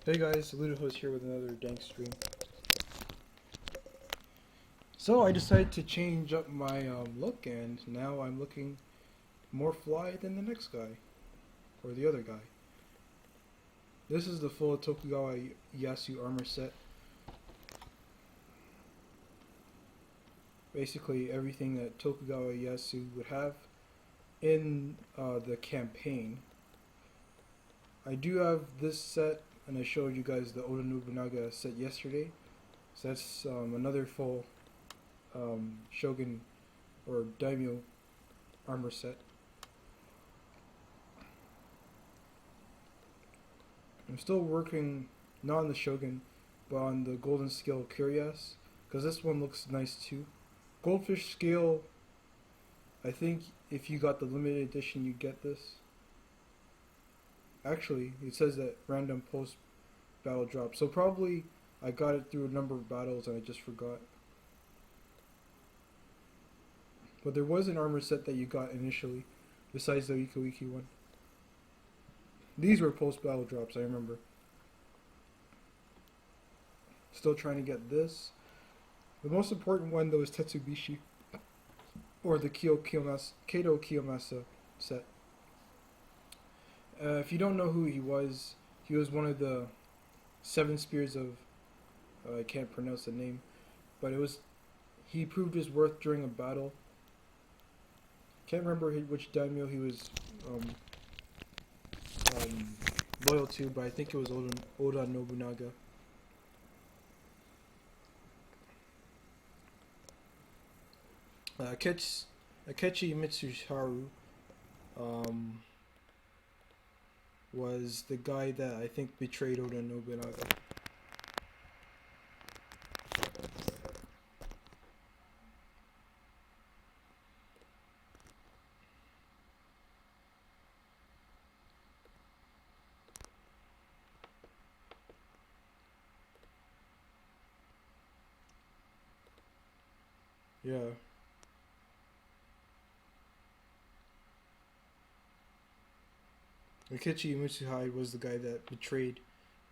Hey guys, Lewted Host here with another dank stream. So I decided to change up my look, and now I'm looking more fly than the next guy, or the other guy. This is the full Tokugawa Ieyasu armor set. Basically everything that Tokugawa Ieyasu would have in the campaign. I do have this set, and I showed you guys the Oda Nobunaga set yesterday. So that's another full Shogun or Daimyo armor set. I'm still working not on the Shogun, but on the golden scale Curious, because this one looks nice too. Goldfish scale, I think if you got the limited edition you get this. Actually, it says that random post battle drop, so probably I got it through a number of battles and I just forgot. But there was an armor set that you got initially, besides the Wiki one. These were post-battle drops, I remember. Still trying to get this. The most important one, though, is Tetsubishi, or the Kato Kiyomasa set. If you don't know who he was one of the 7 spears of... I can't pronounce the name, but he proved his worth during a battle. Can't remember which daimyo he was loyal to, but I think it was Oda Nobunaga. Akechi Mitsuharu was the guy that I think betrayed Oda Nobunaga. Yeah. Akechi Mitsuharu was the guy that betrayed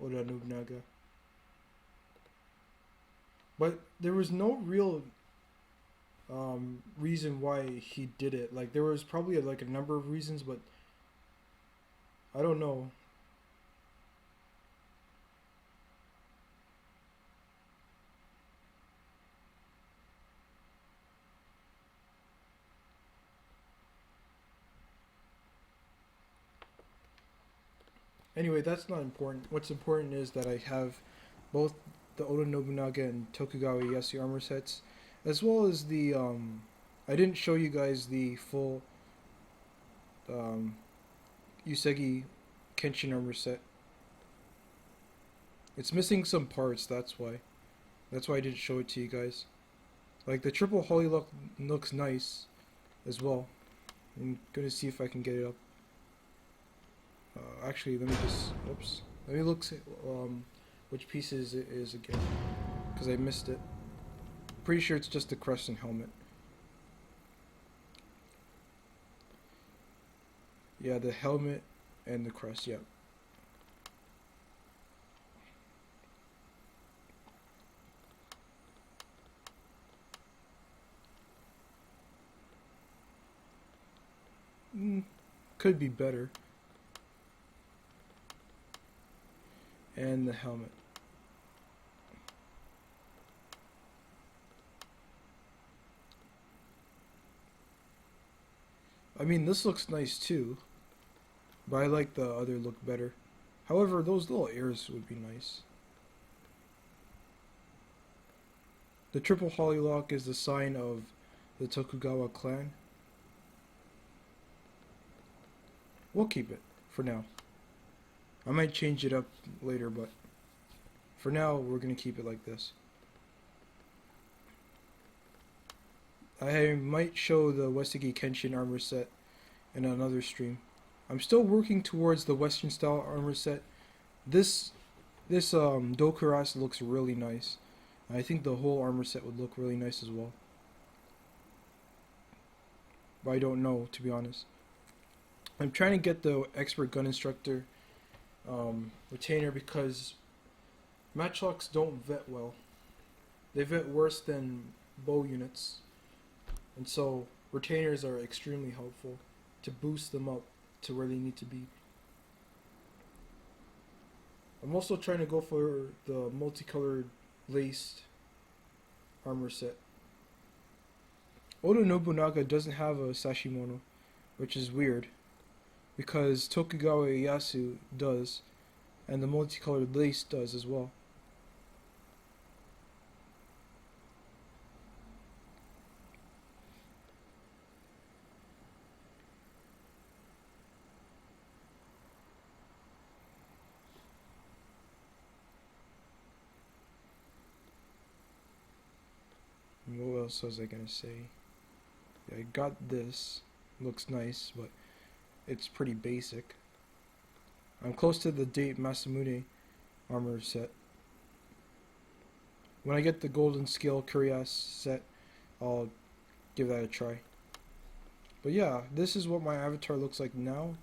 Oda Nobunaga. But there was no real reason why he did it. Like, there was probably a number of reasons, but I don't know. Anyway, that's not important. What's important is that I have both the Oda Nobunaga and Tokugawa Ieyasu armor sets, as well as the I didn't show you guys the full Usagi Kenshin armor set. It's missing some parts, that's why. That's why I didn't show it to you guys. Like, the triple holy look looks nice as well. I'm gonna see if I can get it up. Actually, let me look which pieces it is again, because I missed it. Pretty sure it's just the crest and helmet. Yeah, the helmet and the crest, yeah. Could be better. And the helmet. I mean, this looks nice too, but I like the other look better. However, those little ears would be nice. The triple holylock is the sign of the Tokugawa clan. We'll keep it for now. I might change it up later, but for now, we're going to keep it like this. I might show the Usagi Kenshin armor set in another stream. I'm still working towards the Western style armor set. This Dokuras looks really nice. I think the whole armor set would look really nice as well. But I don't know, to be honest. I'm trying to get the expert gun instructor retainer because Matchlocks don't vet well. They vet worse than bow units, and so retainers are extremely helpful to boost them up to where they need to be. I'm also trying to go for the multicolored laced armor set. Oda Nobunaga doesn't have a sashimono, which is weird, because Tokugawa Ieyasu does, and the multicolored lace does as well. What else was I gonna say? Yeah, I got this. Looks nice, but it's pretty basic. I'm close to the date Masamune armor set. When I get the golden scale Curious set, I'll give that a try. But yeah, this is what my avatar looks like now.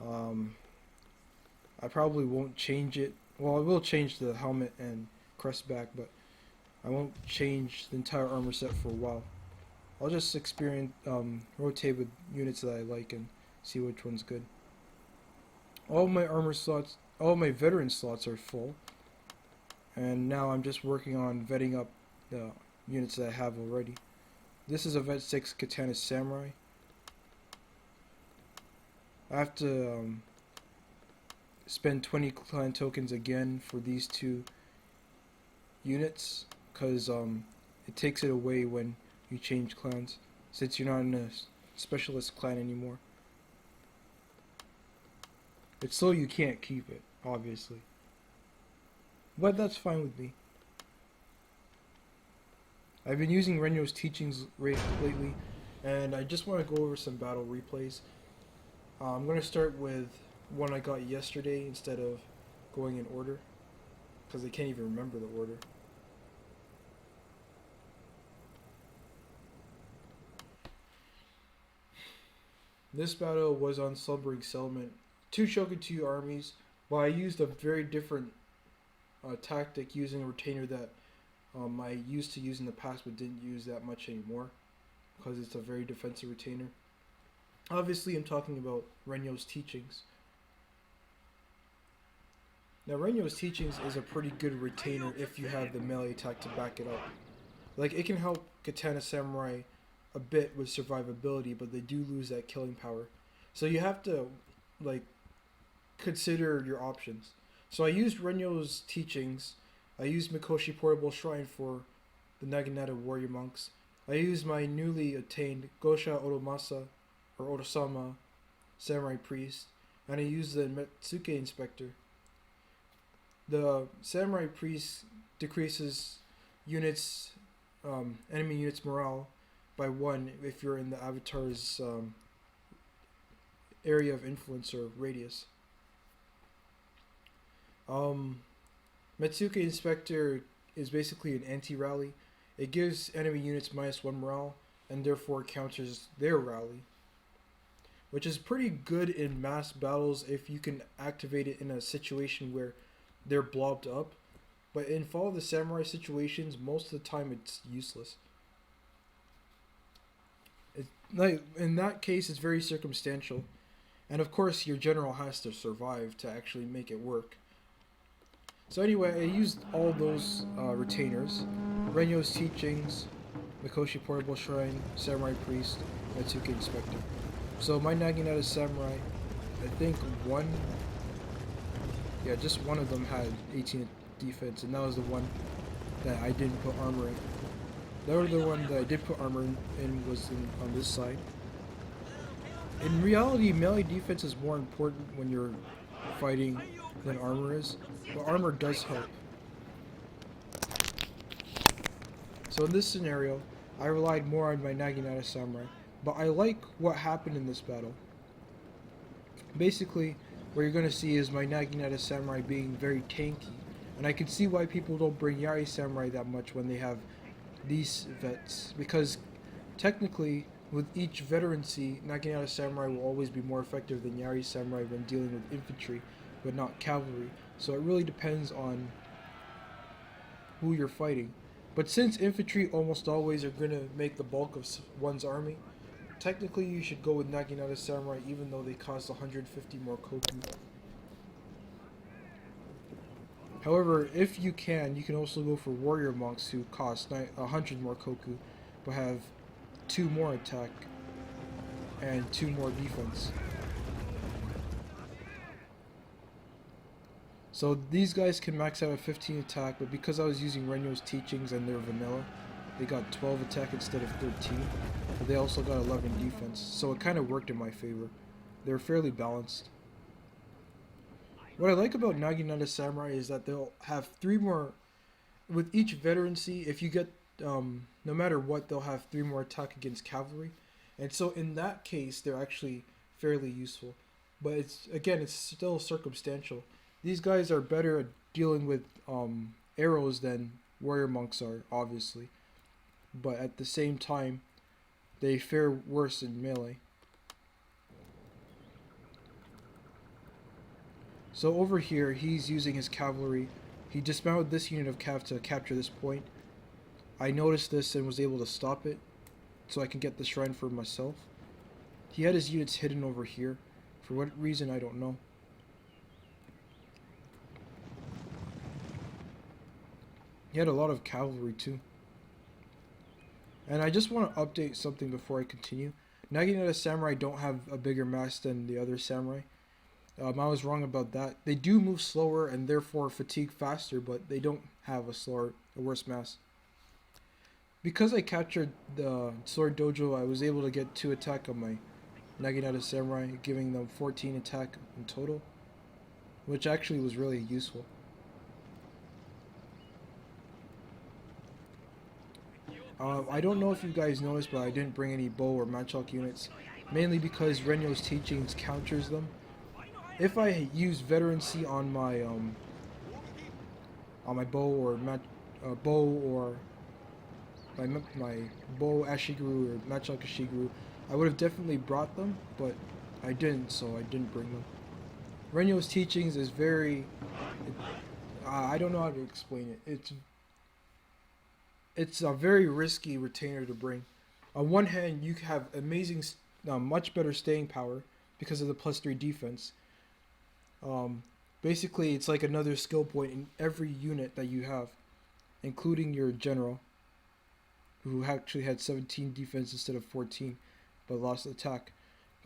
I probably won't change it. Well, I will change the helmet and crest back, but I won't change the entire armor set for a while. I'll just rotate with units that I like and see which one's good. All my armor slots, all my veteran slots are full, and now I'm just working on vetting up the units that I have already. This is a Vet 6 Katana Samurai. I have to spend 20 clan tokens again for these two units, because it takes it away when you change clans, since you're not in a specialist clan anymore. It's so you can't keep it, obviously. But that's fine with me. I've been using Renyo's teachings lately, and I just want to go over some battle replays. I'm going to start with one I got yesterday instead of going in order, because I can't even remember the order. This battle was on Slumbering Settlement. Two Shogun 2 armies, but I used a very different tactic using a retainer that I used to use in the past but didn't use that much anymore, because it's a very defensive retainer. Obviously, I'm talking about Renyo's teachings. Now, Renyo's teachings is a pretty good retainer if you have the melee attack to back it up. Like, it can help Katana Samurai a bit with survivability, but they do lose that killing power. So you have to, like, consider your options. So I used Renyo's teachings. I used Mikoshi Portable Shrine for the Naginata Warrior Monks. I used my newly attained Gosha Odomasa, or Odosama, Samurai Priest, and I used the Metsuke Inspector. The Samurai Priest decreases units, enemy units' morale by 1 if you're in the avatar's area of influence or radius. Metsuke Inspector is basically an anti-rally. It gives enemy units -1 morale and therefore counters their rally, which is pretty good in mass battles if you can activate it in a situation where they're blobbed up. But in Fall of the Samurai situations, most of the time it's useless. In that case, it's very circumstantial. And of course, your general has to survive to actually make it work. So anyway, I used all those retainers. Renyo's teachings, Mikoshi Portable Shrine, Samurai Priest, Metsuke Inspector. So my Naginata Samurai, I think just one of them had 18 defense, and that was the one that I didn't put armor in. The other one that I did put armor in was on this side. In reality, melee defense is more important when you're fighting than armor is, but armor does help. So in this scenario, I relied more on my Naginata Samurai, but I like what happened in this battle. Basically, what you're going to see is my Naginata Samurai being very tanky, and I can see why people don't bring Yari Samurai that much when they have these vets, because technically, with each veterancy, Naginata Samurai will always be more effective than Yari Samurai when dealing with infantry, but not cavalry. So it really depends on who you're fighting. But since infantry almost always are going to make the bulk of one's army, technically you should go with Naginata Samurai even though they cost 150 more koku. However, if you can also go for warrior monks who cost 100 more koku, but have 2 more attack and 2 more defense. So these guys can max out at 15 attack, but because I was using Renyo's teachings and they're vanilla, they got 12 attack instead of 13, but they also got 11 defense, so it kind of worked in my favor. They're fairly balanced. What I like about Naginata Samurai is that they'll have 3 more, with each veterancy, if you get, no matter what, they'll have 3 more attack against cavalry, and so in that case, they're actually fairly useful. But it's still circumstantial. These guys are better at dealing with arrows than warrior monks are, obviously. But at the same time, they fare worse in melee. So over here, he's using his cavalry. He dismounted this unit of cav to capture this point. I noticed this and was able to stop it, so I can get the shrine for myself. He had his units hidden over here. For what reason, I don't know. He had a lot of cavalry too. And I just want to update something before I continue. Naginata Samurai don't have a bigger mass than the other samurai. I was wrong about that. They do move slower and therefore fatigue faster, but they don't have a worse mass. Because I captured the sword dojo, I was able to get 2 attack on my Naginata Samurai, giving them 14 attack in total, which actually was really useful. I don't know if you guys noticed, but I didn't bring any bow or matchlock units, mainly because Renyo's teachings counters them. If I use veterancy on my bow or my bow Ashigaru or matchlock Ashigaru, I would have definitely brought them, but I didn't, so I didn't bring them. Renyo's teachings is I don't know how to explain it. It's a very risky retainer to bring. On one hand, you have amazing, much better staying power because of the +3 defense. Basically, it's like another skill point in every unit that you have, including your general, who actually had 17 defense instead of 14, but lost attack.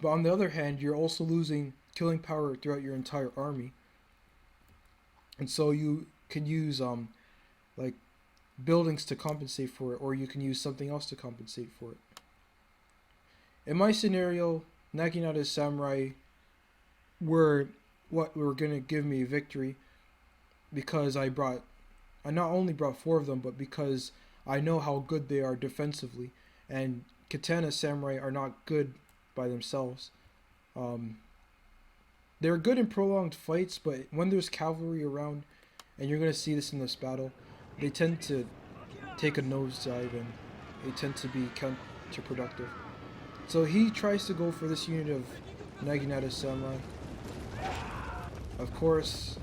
But on the other hand, you're also losing killing power throughout your entire army, and so you can use like buildings to compensate for it, or you can use something else to compensate for it. In my scenario, Naginata Samurai were what were going to give me a victory, because I not only brought 4 of them, but because I know how good they are defensively, and Katana Samurai are not good by themselves. They're good in prolonged fights, but when there's cavalry around, and you're going to see this in this battle, they tend to take a nosedive and they tend to be counterproductive. So he tries to go for this unit of Naginata Samurai. Of course,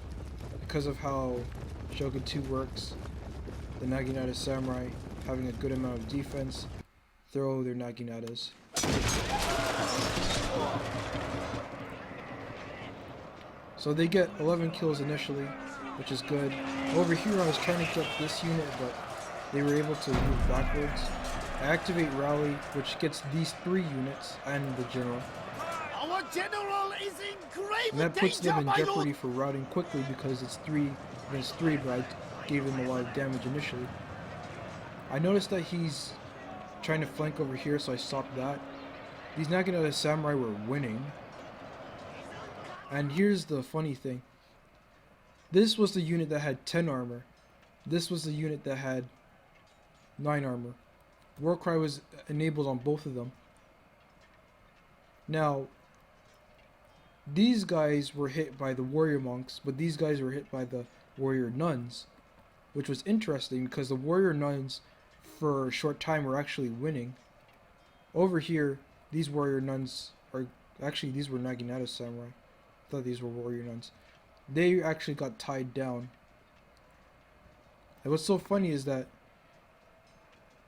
because of how Shogun 2 works, the Naginata Samurai, having a good amount of defense, throw their Naginatas. So they get 11 kills initially, which is good. Over here I was trying to get this unit, but they were able to move backwards. I activate Rally, which gets these 3 units and the general. Our general is in grave And that puts them in danger, jeopardy for routing quickly because it's 3 against 3, but I gave him a lot of damage initially. I noticed that he's trying to flank over here, so I stopped that. These Naginata Samurai were winning. And here's the funny thing. This was the unit that had 10 armor. This was the unit that had 9 armor. Warcry was enabled on both of them. Now, these guys were hit by the warrior monks, but these guys were hit by the warrior nuns, which was interesting because the warrior nuns for a short time were actually winning. Over here, these warrior nuns are actually, these were Naginata Samurai. I thought these were warrior nuns. They actually got tied down. And what's so funny is that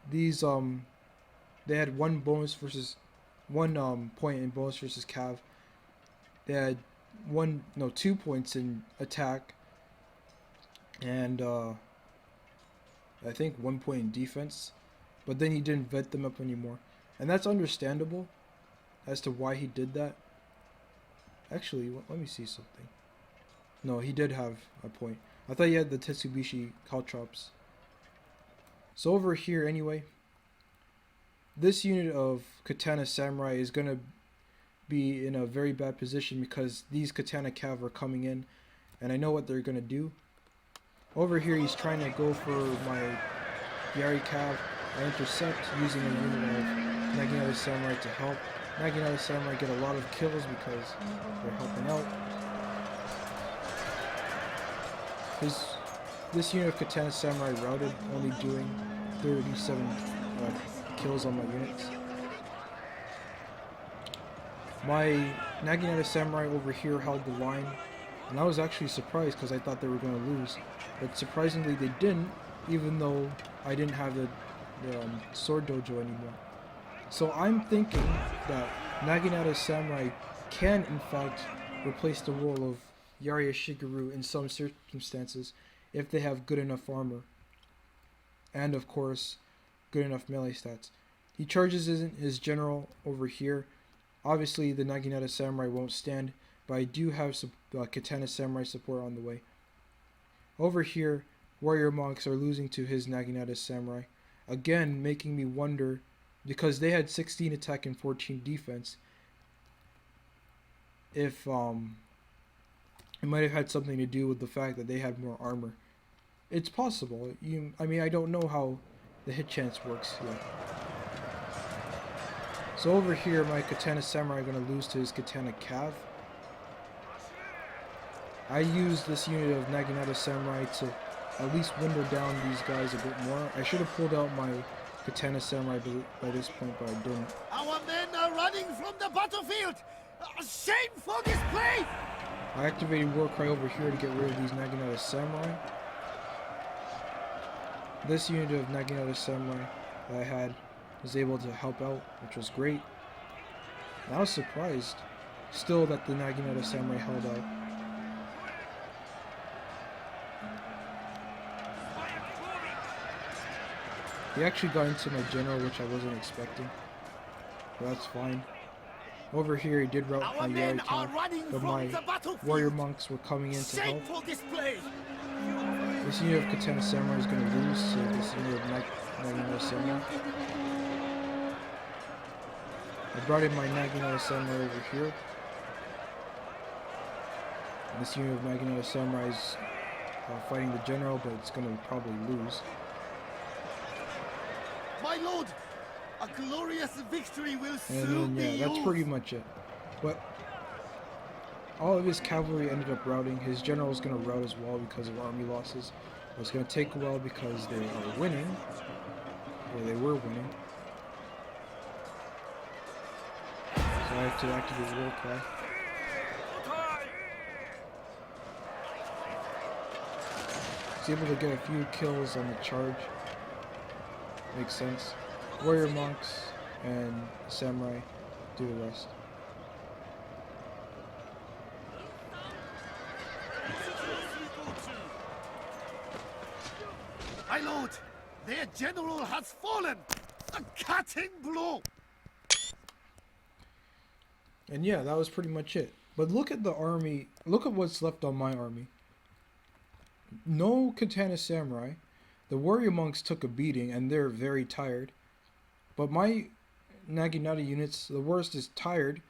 these they had one bonus versus one point in bonus versus cav. They had 2 points in attack and I think 1 point in defense, but then he didn't vet them up anymore, and that's understandable as to why he did that. Actually, let me see something. No, he did have a point. I thought he had the Tetsubishi caltrops. So over here anyway, this unit of Katana Samurai is going to be in a very bad position because these Katana Cav are coming in, and I know what they're going to do. Over here he's trying to go for my Yari Cav. I intercept using a unit of Naginata Samurai to help. Naginata Samurai get a lot of kills because they're helping out. This unit of Katana Samurai routed, only doing 37 kills on my units. My Naginata Samurai over here held the line, and I was actually surprised because I thought they were going to lose. But surprisingly they didn't, even though I didn't have the sword dojo anymore. So I'm thinking that Naginata Samurai can in fact replace the role of Yari Ashigaru in some circumstances if they have good enough armor. And of course, good enough melee stats. He charges his general over here. Obviously the Naginata Samurai won't stand, but I do have some Katana Samurai support on the way. Over here, warrior monks are losing to his Naginata Samurai. Again, making me wonder, because they had 16 attack and 14 defense, if it might have had something to do with the fact that they had more armor. It's possible. I mean, I don't know how the hit chance works yet. So over here, my Katana Samurai are going to lose to his Katana Cav. I used this unit of Naginata Samurai to at least window down these guys a bit more. I should have pulled out my Katana Samurai by this point, but I didn't. Our men are running from the battlefield! A shameful display! I activated War Cry over here to get rid of these Naginata Samurai. This unit of Naginata Samurai that I had was able to help out, which was great. And I was surprised still that the Naginata Samurai held out. He actually got into my general, which I wasn't expecting. But that's fine. Over here he did rout my Yari Cav, but my warrior monks were coming in to help. Display. This unit of Katana Samurai is going to lose to this unit of Naginata Samurai. I brought in my Naginata Samurai over here. And this unit of Naginata Samurai is fighting the general, but it's going to probably lose. My lord, a glorious victory will soon And then, yeah, that's yours. pretty much it. But all of his cavalry ended up routing. His general was going to rout as well because of army losses. It was going to take a while because they are winning. Or they were winning. So I have to activate War Cry. I was able to get a few kills on the charge. Makes sense. Warrior monks and samurai do the rest. My lord, their general has fallen. A cutting blow. And yeah, that was pretty much it. But look at the army. Look at what's left on my army. No Katana Samurai. The warrior monks took a beating and they're very tired. But my Naginata units, the worst is tired.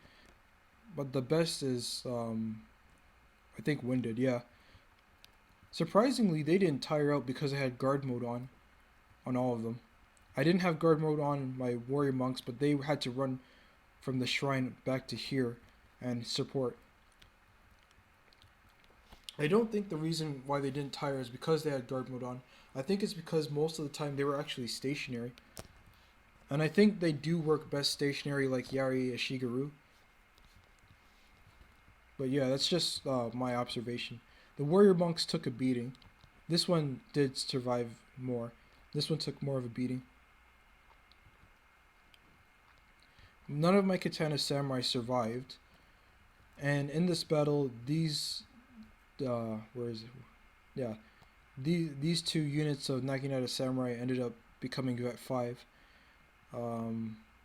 But the best is, I think, winded, yeah. Surprisingly, they didn't tire out because I had guard mode on all of them. I didn't have guard mode on my warrior monks, but they had to run from the shrine back to here and support. I don't think the reason why they didn't tire is because they had guard mode on. I think it's because most of the time they were actually stationary. And I think they do work best stationary like Yari Ashigaru. But yeah, that's just my observation. The warrior monks took a beating. This one did survive more. This one took more of a beating. None of my Katana Samurai survived. And in this battle, these... where is it? Yeah. These two units of Naginata Samurai ended up becoming Vet 5.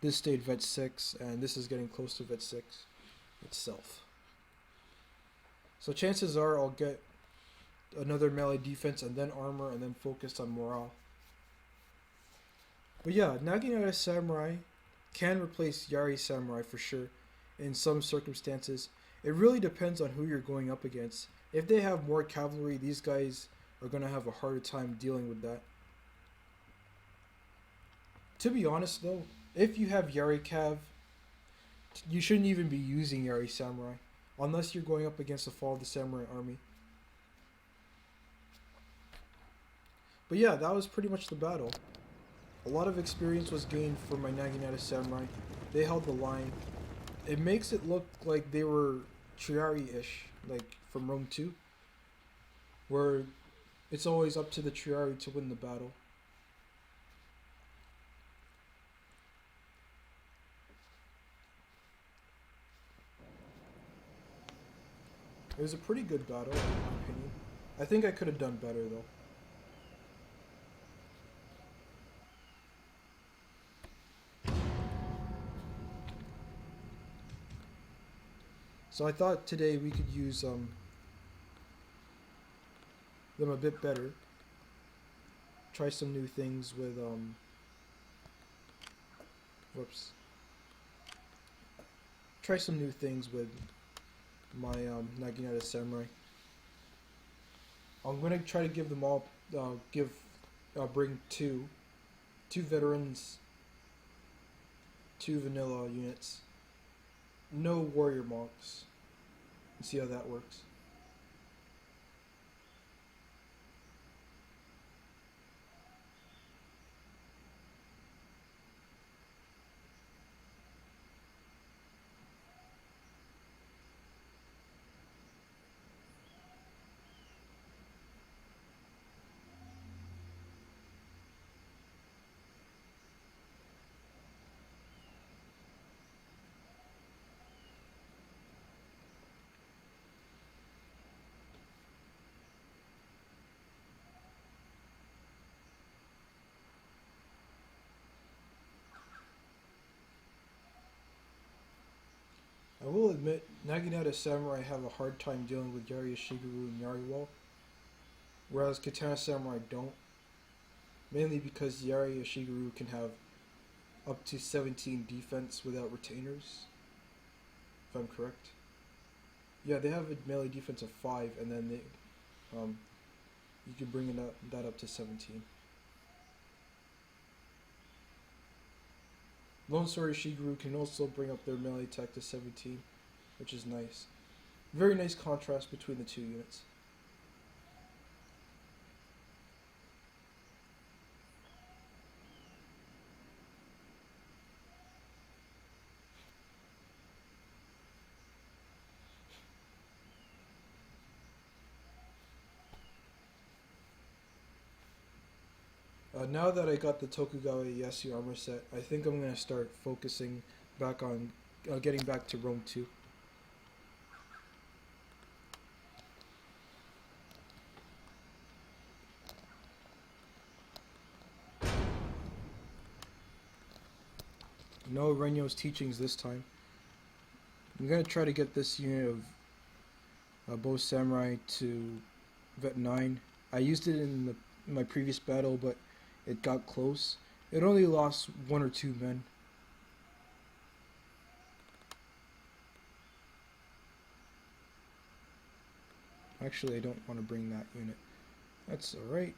This stayed Vet 6, and this is getting close to Vet 6 itself. So chances are I'll get another melee defense and then armor and then focus on morale. But yeah, Naginata Samurai can replace Yari Samurai for sure in some circumstances. It really depends on who you're going up against. If they have more cavalry, these guys are going to have a harder time dealing with that. To be honest though, if you have Yari Cav, you shouldn't even be using Yari Samurai unless you're going up against the Fall of the Samurai army. But yeah, that was pretty much the battle. A lot of experience was gained for my Naginata Samurai. They held the line. It makes it look like they were Triari-ish, like from Rome 2, where it's always up to the Triari to win the battle. It was a pretty good battle, in my opinion. I think I could have done better, though. So I thought today we could use them a bit better. Try some new things with Try some new things with my Naginata Samurai. I'm gonna try to give them all bring two veterans, 2 vanilla units, no warrior monks, and see how that works. I will admit, Naginata Samurai have a hard time dealing with Yari Ashigaru and Yari Wall, whereas Katana Samurai don't, mainly because Yari Ashigaru can have up to 17 defense without retainers, if I'm correct. Yeah, they have a melee defense of 5, and then they, you can bring that up to 17. Lone Sword Ashigaru can also bring up their melee attack to 17, which is nice. Very nice contrast between the two units. Now that I got the Tokugawa Ieyasu armor set, I think I'm going to start focusing back on getting back to Rome 2. No Renyo's teachings this time. I'm going to try to get this unit of Bow Samurai to Vet 9. I used it in my previous battle, but it got close. It only lost 1 or 2 men. Actually, I don't want to bring that unit. That's alright.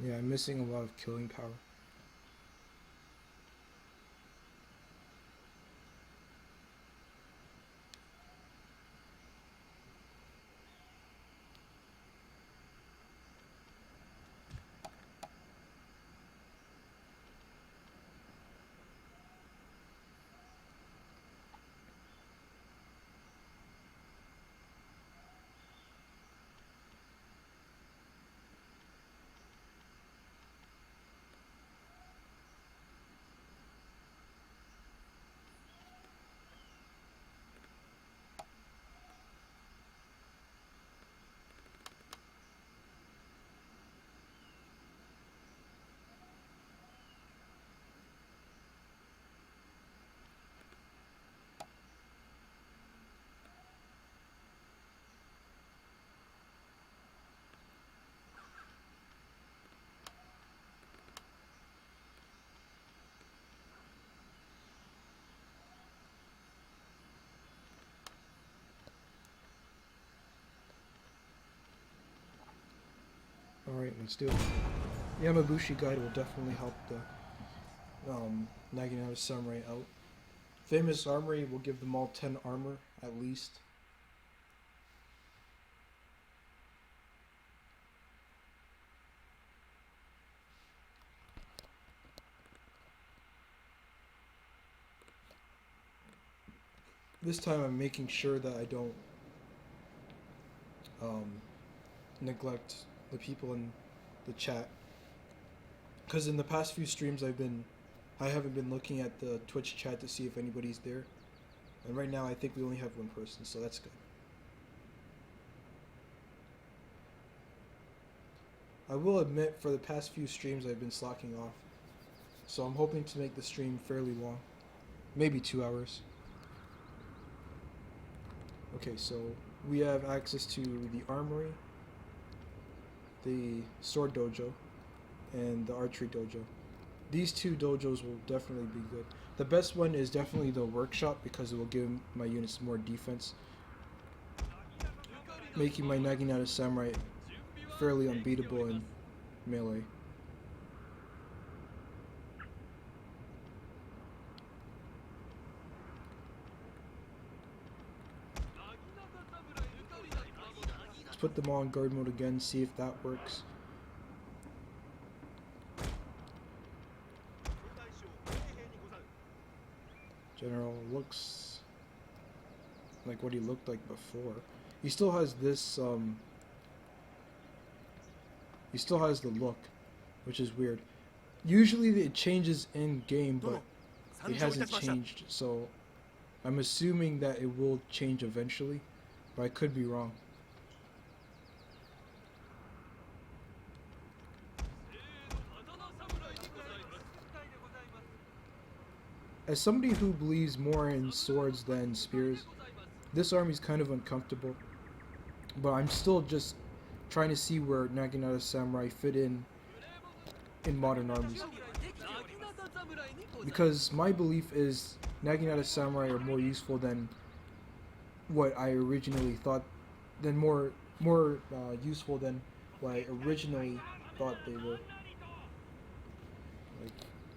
Yeah, I'm missing a lot of killing power. Alright, let's do it. Yamabushi Guide will definitely help the Naginata Samurai out. Famous Armory will give them all 10 armor, at least. This time I'm making sure that I don't neglect the people in the chat, because in the past few streams I haven't been looking at the Twitch chat to see if anybody's there, and right now I think we only have one person, so that's good. I will admit, for the past few streams I've been slacking off, so I'm hoping to make the stream fairly long, maybe 2 hours. Okay, so we have access to the armory, the sword dojo, and the archery dojo. These two dojos will definitely be good. The best one is definitely the workshop, because it will give my units more defense, making my Naginata Samurai fairly unbeatable in melee. Let's put them all in guard mode again, see if that works. General looks like what he looked like before. He still has this, he still has the look, which is weird. Usually it changes in game, but it hasn't changed, so I'm assuming that it will change eventually, but I could be wrong. As somebody who believes more in swords than spears, this army is kind of uncomfortable, but I'm still just trying to see where Naginata Samurai fit in modern armies. Because my belief is Naginata Samurai are more useful than what I originally thought, more useful than what I originally thought they were. Like,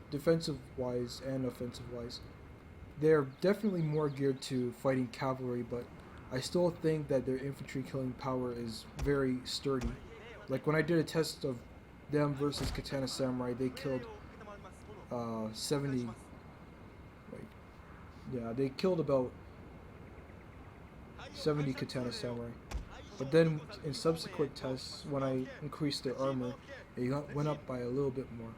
defensive wise and offensive wise, they're definitely more geared to fighting cavalry, but I still think that their infantry killing power is very sturdy. Like when I did a test of them versus Katana Samurai, they killed 70. They killed about 70 Katana Samurai. But then in subsequent tests, when I increased their armor, it went up by a little bit more.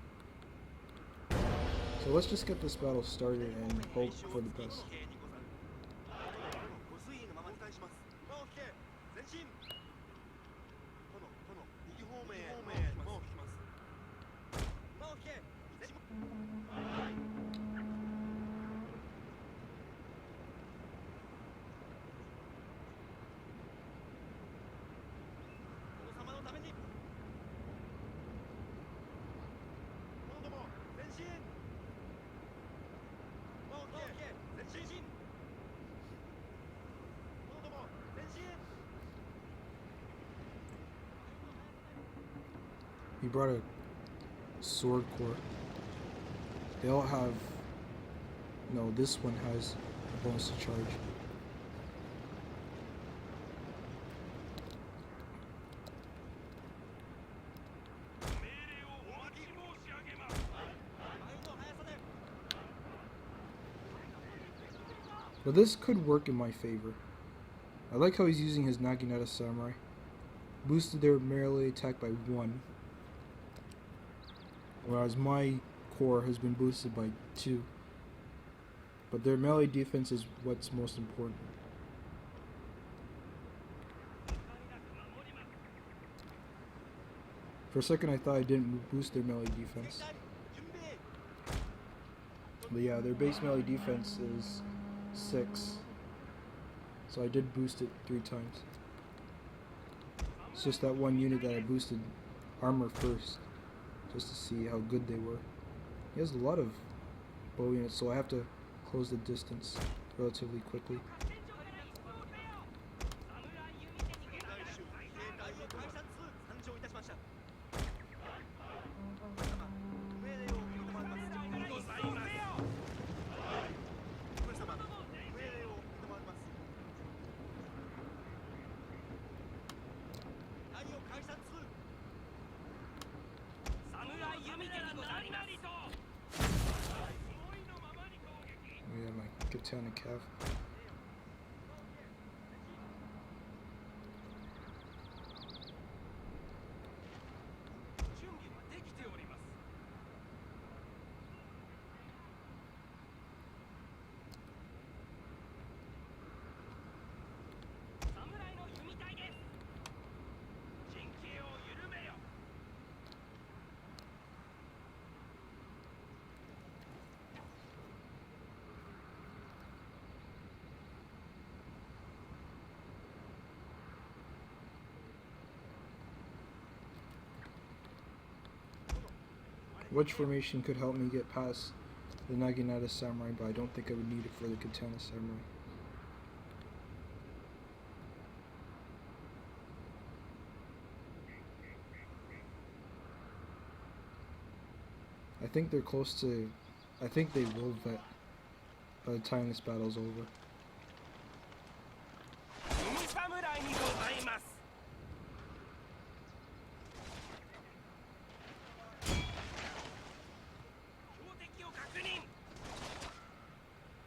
So let's just get this battle started and hope for the best. He brought a sword corps. They all have, no, this one has a bonus to charge. But this could work in my favor. I like how he's using his Naginata Samurai. Boosted their melee attack by 1. Whereas my corps has been boosted by 2. But their melee defense is what's most important. For a second I thought I didn't boost their melee defense. But yeah, their base melee defense is 6. So I did boost it 3 times. It's just that one unit that I boosted armor first, just to see how good they were. He has a lot of bow units, so I have to close the distance relatively quickly. Yeah, my katana cav. Which formation could help me get past the Naginata Samurai, but I don't think I would need it for the Katana Samurai. I think they're close to... I think they will vet by the time this battle's over.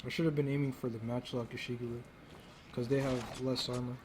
I should have been aiming for the matchlocks Ashigaru, because they have less armor.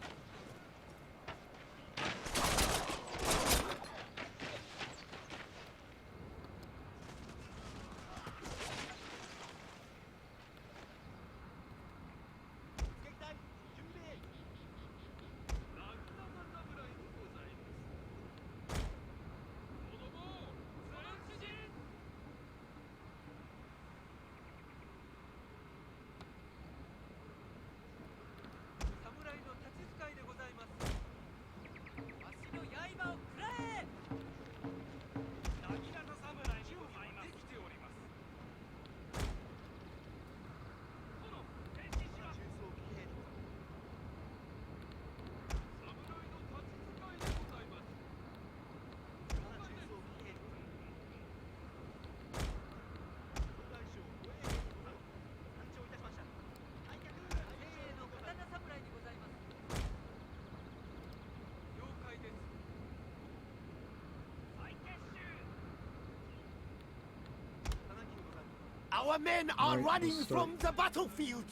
Our men are running from the battlefield!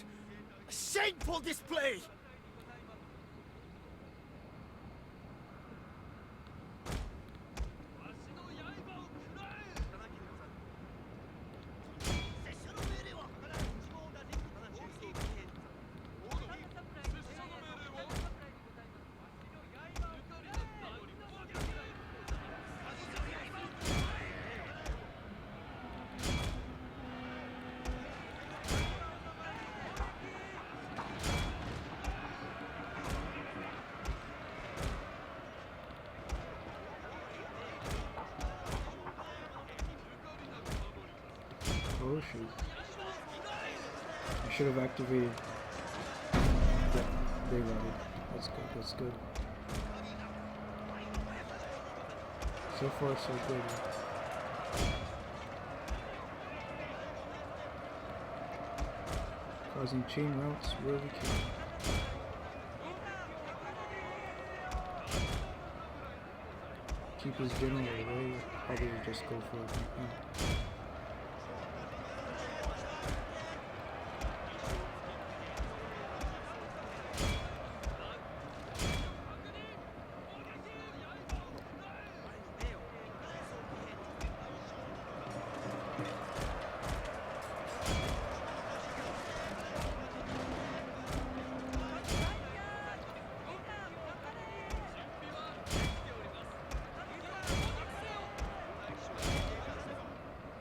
A shameful display! Oh shoot. I should have activated. Yeah, they routed. That's good, that's good. So far so good. Causing chain routes where we can. Keep his general away. Probably just go for it right now.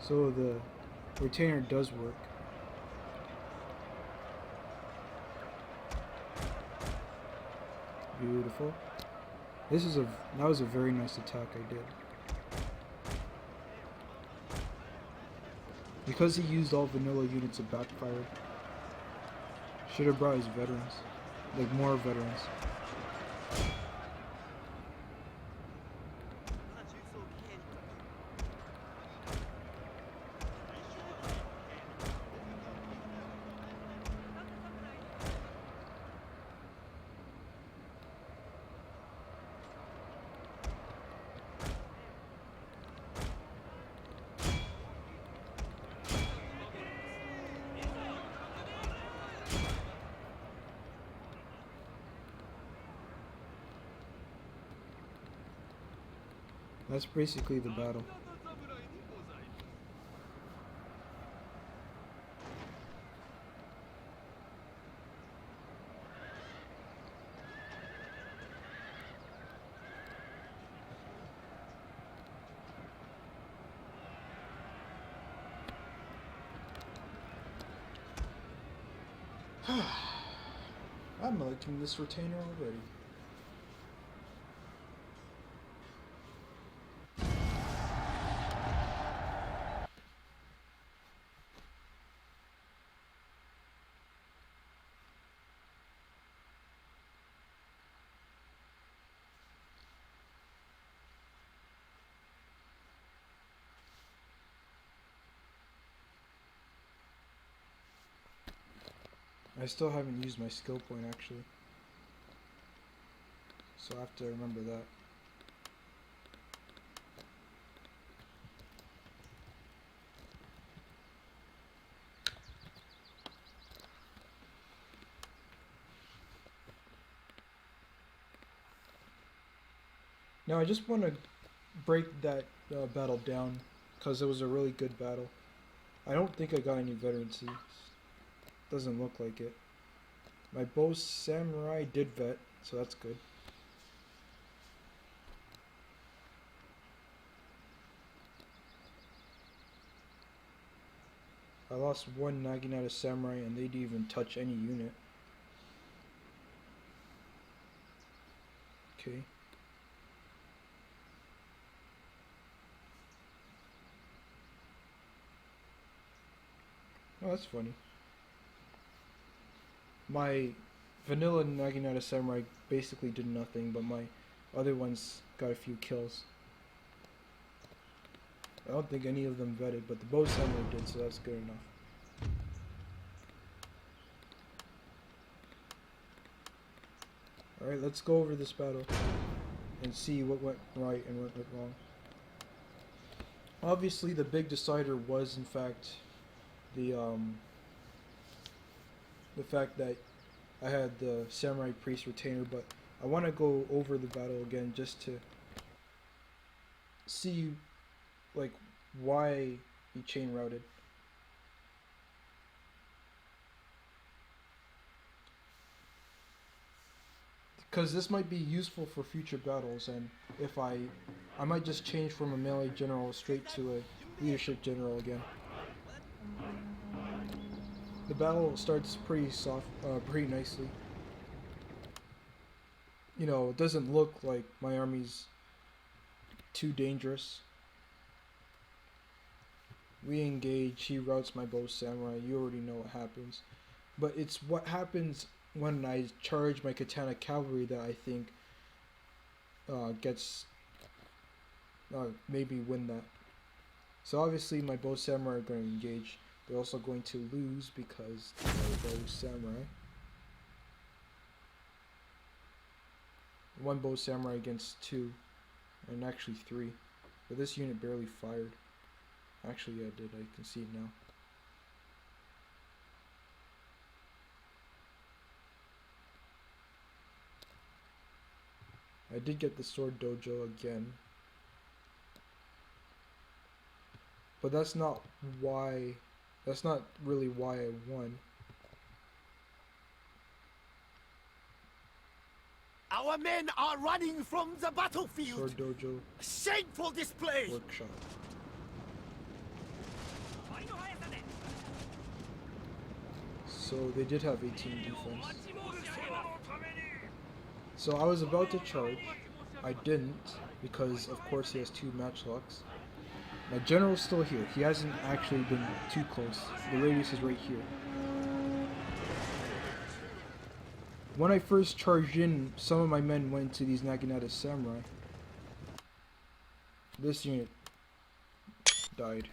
So the retainer does work. Beautiful. That was a very nice attack I did. Because he used all vanilla units, it backfired. Should have brought his veterans, like more veterans. That's basically the battle. I'm liking this retainer already. I still haven't used my skill point actually, so I have to remember that. Now I just want to break that battle down because it was a really good battle. I don't think I got any veterancy. Doesn't look like it. My bow samurai did vet, so that's good. I lost one Naginata Samurai and they didn't even touch any unit. Okay. Oh, that's funny. My vanilla Naginata Samurai basically did nothing, but my other ones got a few kills. I don't think any of them vetted, but the bow samurai did, so that's good enough. Alright, let's go over this battle and see what went right and what went wrong. Obviously, the big decider was, in fact, the fact that I had the samurai priest retainer, but I want to go over the battle again just to see like why he chain routed. Because this might be useful for future battles, and if I might just change from a melee general straight to a leadership general again. The battle starts pretty soft, pretty nicely. You know, it doesn't look like my army's too dangerous. We engage, he routs my bow samurai, you already know what happens. But it's what happens when I charge my katana cavalry that I think gets maybe win that. So obviously my bow samurai are going to engage. They're also going to lose because they're bow samurai. One bow samurai against two, and actually three. But this unit barely fired. Actually, yeah, it did. I can see it now. I did get the sword dojo again. But that's not why. That's not really why I won. Our men are running from the battlefield. Sword dojo. Shameful display. Workshop. So they did have 18 defense. So I was about to charge. I didn't because of course he has 2 matchlocks. My general's still here. He hasn't actually been too close. The radius is right here. When I first charged in, some of my men went to these Naginata Samurai. This unit died,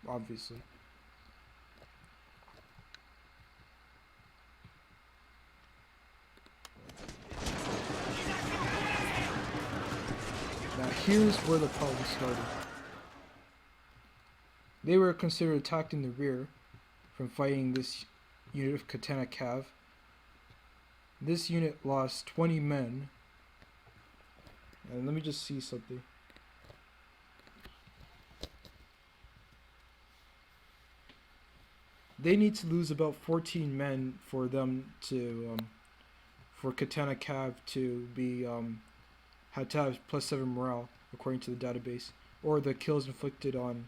obviously. Now here's where the problem started. They were considered attacked in the rear from fighting this unit of Katana Cav. This unit lost 20 men. And let me just see something. They need to lose about 14 men for them to, for Katana Cav to be, had to have +7 morale, according to the database. Or the kills inflicted on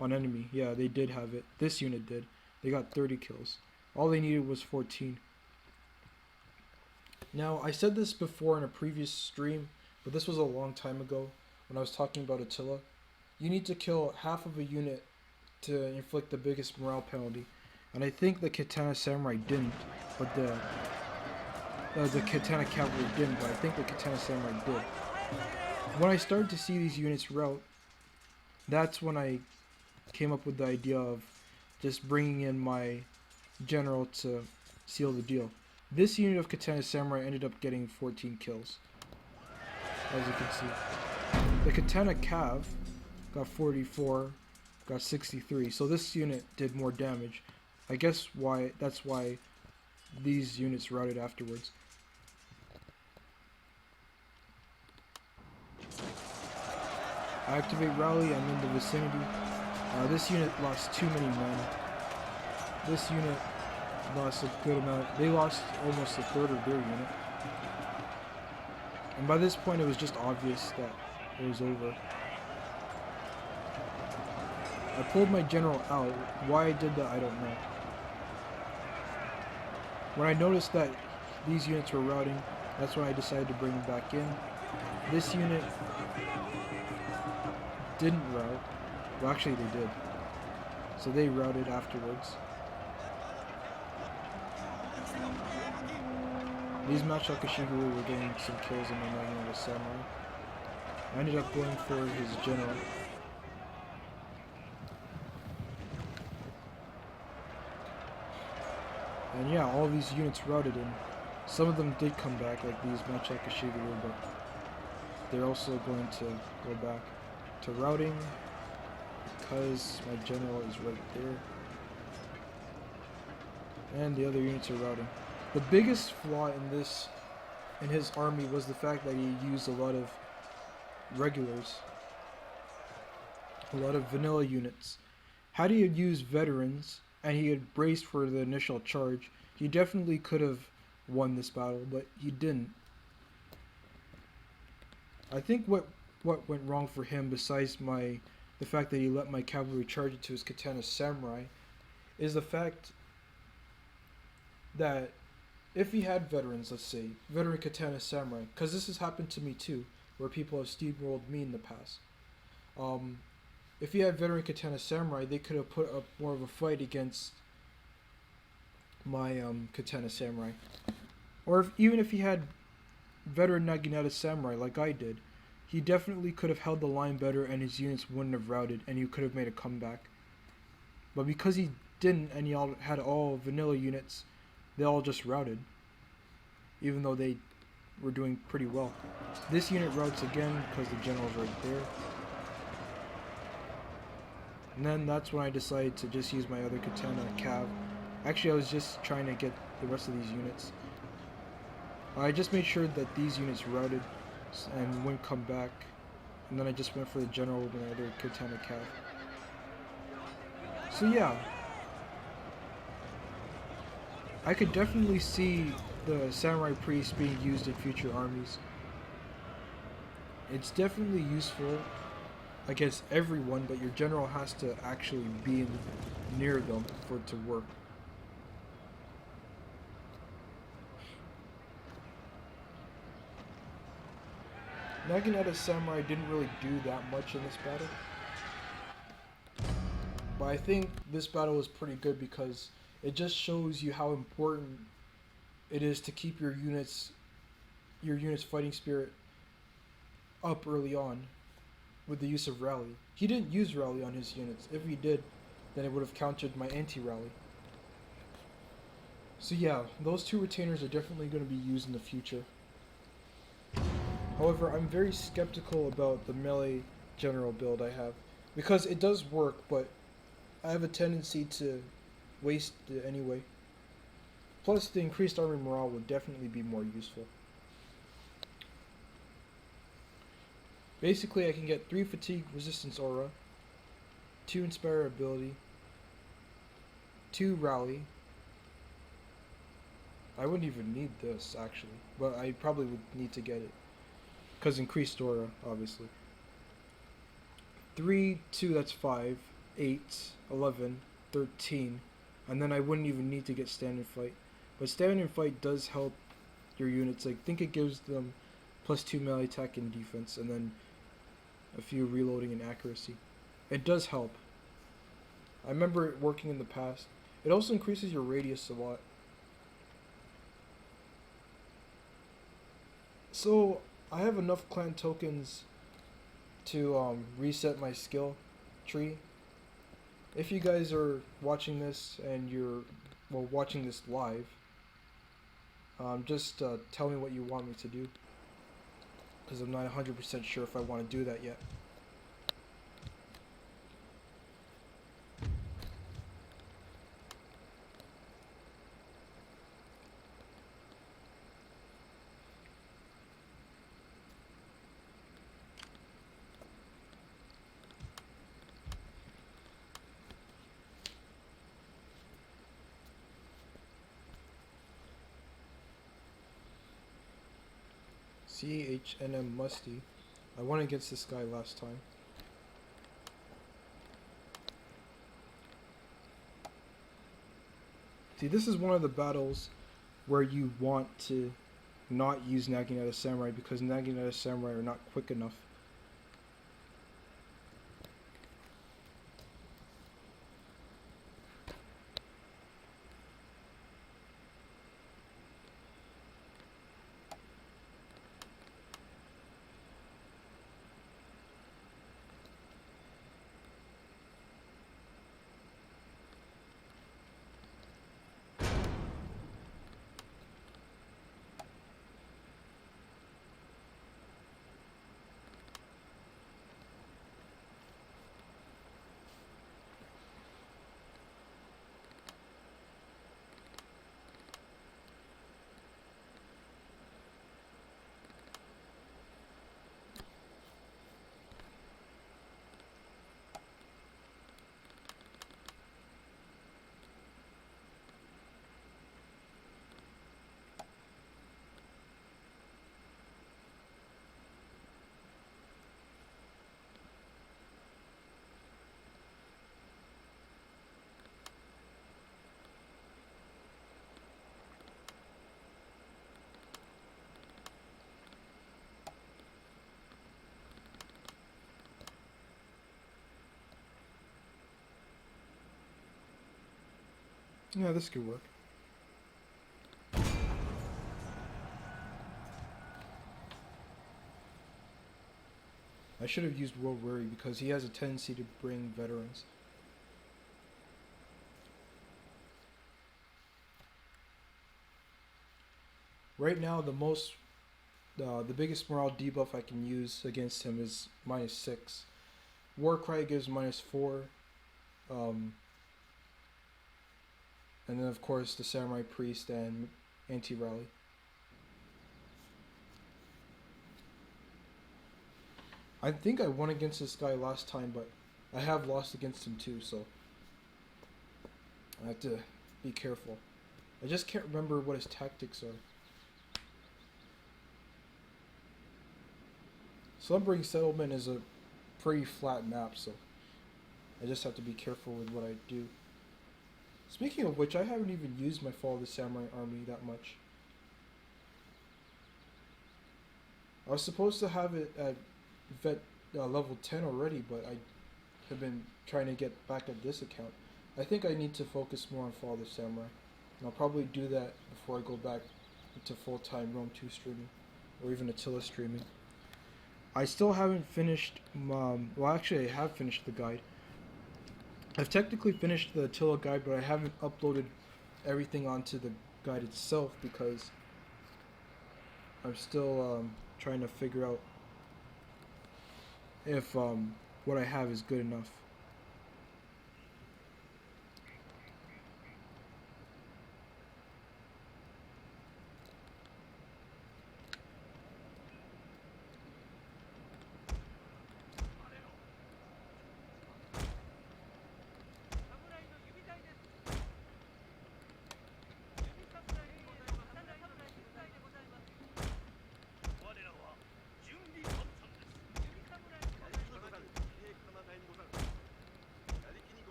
enemy. Yeah, they did have it. This unit did. They got 30 kills. All they needed was 14. Now, I said this before in a previous stream, but this was a long time ago when I was talking about Attila. You need to kill half of a unit to inflict the biggest morale penalty. And I think the Katana Samurai didn't, but the Katana Cavalry didn't, but I think the Katana Samurai did. When I started to see these units rout, that's when I came up with the idea of just bringing in my general to seal the deal. This unit of Katana Samurai ended up getting 14 kills, as you can see. The Katana Cav got 44, got 63, so this unit did more damage. I guess that's why these units routed afterwards. I activate rally, I'm in the vicinity. This unit lost too many men. This unit lost a good amount. They lost almost a third of their unit. And by this point it was just obvious that it was over. I pulled my general out. Why I did that, I don't know. When I noticed that these units were routing, that's when I decided to bring them back in. This unit didn't rout. Well, actually they did. So they routed afterwards. These matchlocks Ashigaru were getting some kills on the Naginata Samurai. I ended up going for his general. And yeah, all these units routed, and some of them did come back, like these matchlocks Ashigaru, but they're also going to go back to routing because my general is right there. And the other units are routing. The biggest flaw in his army was the fact that he used a lot of regulars, a lot of vanilla units. Had he had used veterans and he had braced for the initial charge, he definitely could have won this battle, but he didn't. I think what went wrong for him, besides the fact that he let my cavalry charge into his Katana Samurai, is the fact that if he had veterans, let's say, veteran Katana Samurai, because this has happened to me too, where people have steamrolled me in the past. If he had veteran Katana Samurai, they could have put up more of a fight against my Katana Samurai. Or even if he had veteran Naginata Samurai, like I did, he definitely could have held the line better and his units wouldn't have routed and he could have made a comeback. But because he didn't and he had all vanilla units, they all just routed. Even though they were doing pretty well. This unit routes again because the general's right there. And then that's when I decided to just use my other katana, cav. Actually, I was just trying to get the rest of these units. I just made sure that these units routed and wouldn't come back. And then I just went for the general with my other katana, cav. So yeah. I could definitely see the samurai priest being used in future armies. It's definitely useful against everyone, but your general has to actually be near them for it to work. Naginata Samurai didn't really do that much in this battle. But I think this battle was pretty good because it just shows you how important it is to keep your units fighting spirit up early on with the use of rally. He didn't use rally on his units. If he did, then it would have countered my anti-rally. So yeah, those two retainers are definitely going to be used in the future. However, I'm very skeptical about the melee general build I have. Because it does work, but I have a tendency to waste it anyway. Plus, the increased army morale would definitely be more useful. Basically, I can get 3 fatigue resistance aura, 2 inspire ability, 2 rally. I wouldn't even need this, actually, but I probably would need to get it. Because increased aura, obviously. 3, 2, that's 5, 8, 11, 13, and then I wouldn't even need to get stand and fight. But stand and fight does help your units. I think it gives them +2 melee attack and defense, and then a few reloading and accuracy. It does help. I remember it working in the past. It also increases your radius a lot. So, I have enough clan tokens to reset my skill tree. If you guys are watching this and you're watching this live, just tell me what you want me to do, because I'm not 100% sure if I want to do that yet. CHNM Musty. I won against this guy last time. See, this is one of the battles where you want to not use Naginata Samurai because Naginata Samurai are not quick enough. Yeah, this could work. I should have used World Weary because he has a tendency to bring veterans. Right now, the biggest morale debuff I can use against him is -6. Warcry gives -4. And then of course the Samurai Priest and Anti-Rally. I think I won against this guy last time, but I have lost against him too, so I have to be careful. I just can't remember what his tactics are. Slumbering Settlement is a pretty flat map, so I just have to be careful with what I do. Speaking of which, I haven't even used my Fall of the Samurai army that much. I was supposed to have it at level 10 already, but I have been trying to get back at this account. I think I need to focus more on Fall of the Samurai. And I'll probably do that before I go back into full-time Rome 2 streaming, or even Attila streaming. I still haven't finished, well actually I have finished the guide. I've technically finished the Attila guide, but I haven't uploaded everything onto the guide itself because I'm still trying to figure out if what I have is good enough.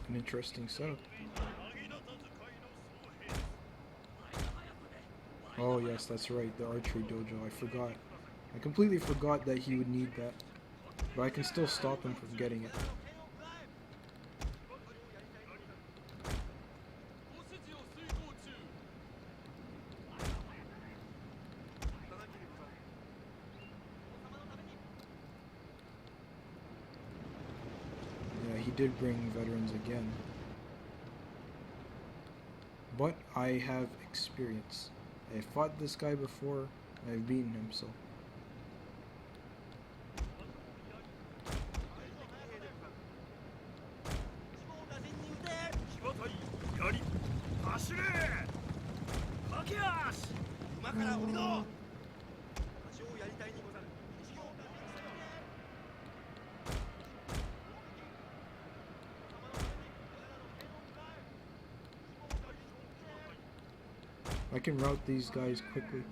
An interesting setup. Oh yes, that's right, the archery dojo. I forgot. I completely forgot that he would need that. But I can still stop him from getting it. He did bring veterans again, but I have experience. I fought this guy before, I've beaten him, so. I can route these guys quickly.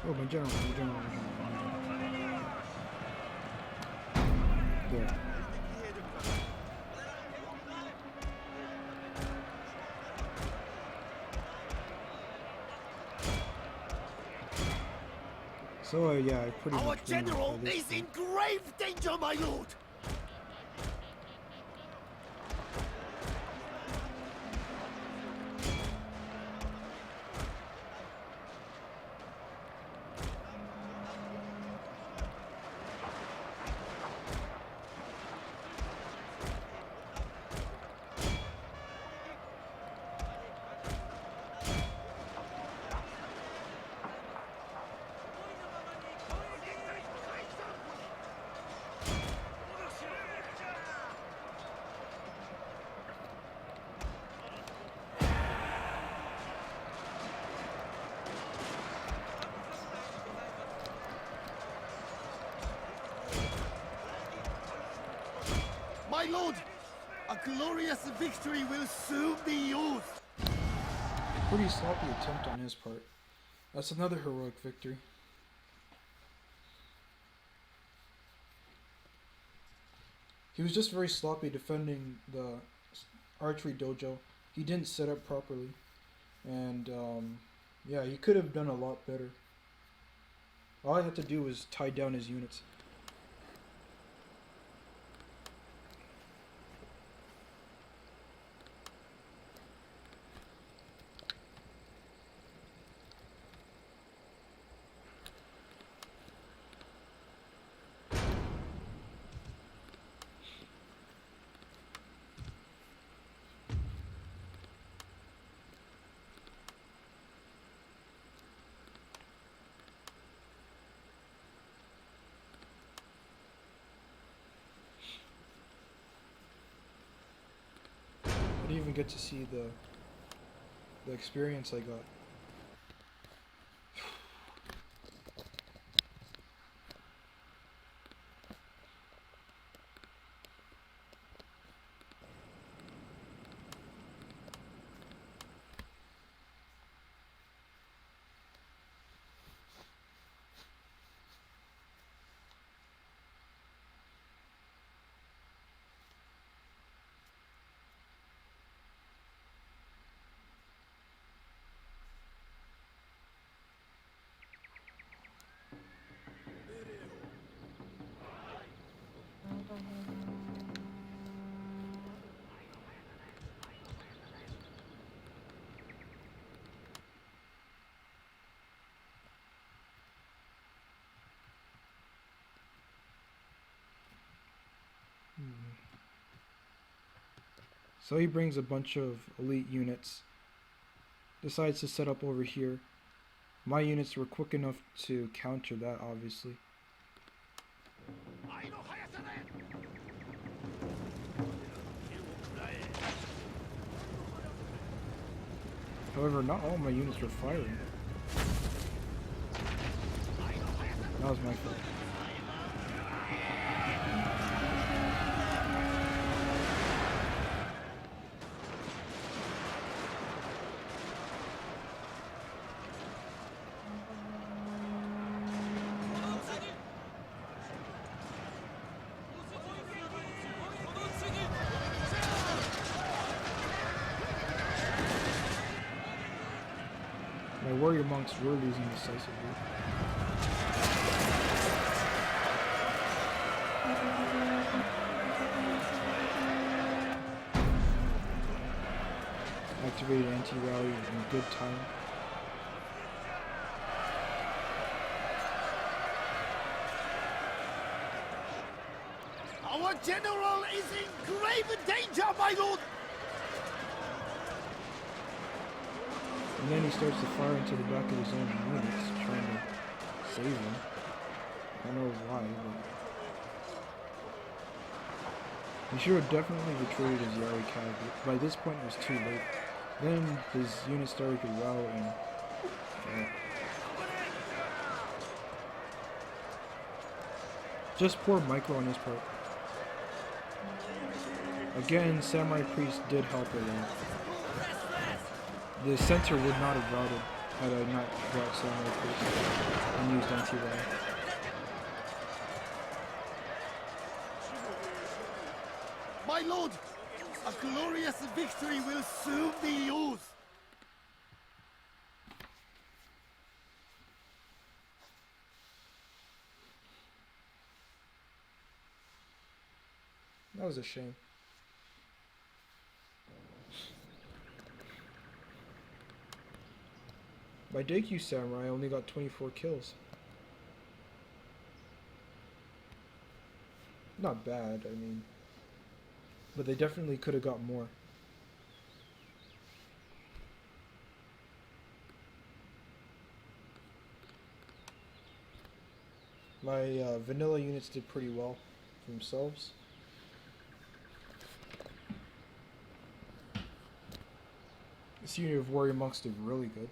Oh, my general. There. So yeah, I pretty much. Our general is in grave danger, my lord. lord, a glorious victory will soon be yours. Pretty sloppy attempt on his part. That's another heroic victory. He was just very sloppy defending the archery dojo. He didn't set up properly. And yeah, he could have done a lot better. All I had to do was tie down his units. I didn't even get to see the experience I got. So he brings a bunch of elite units, decides to set up over here. My units were quick enough to counter that, obviously. However, not all my units were firing. That was my fault. My warrior monks were losing decisively. Activated anti-rally in good time. Our general is in grave danger, my lord! And then he starts to fire into the back of his own units, trying to save them. I don't know why, but... He should have definitely retreated his Yari cavalry. By this point it was too late. Then his units started to rout and... just poor micro on his part. Again, Samurai Priest did help a lot. The center would not have routed had I not brought Samurai Priest and used anti-rally. My lord, a glorious victory will soon be yours. That was a shame. My Deku Samurai only got 24 kills. Not bad, I mean. But they definitely could have got more. My vanilla units did pretty well for themselves. This unit of warrior monks did really good.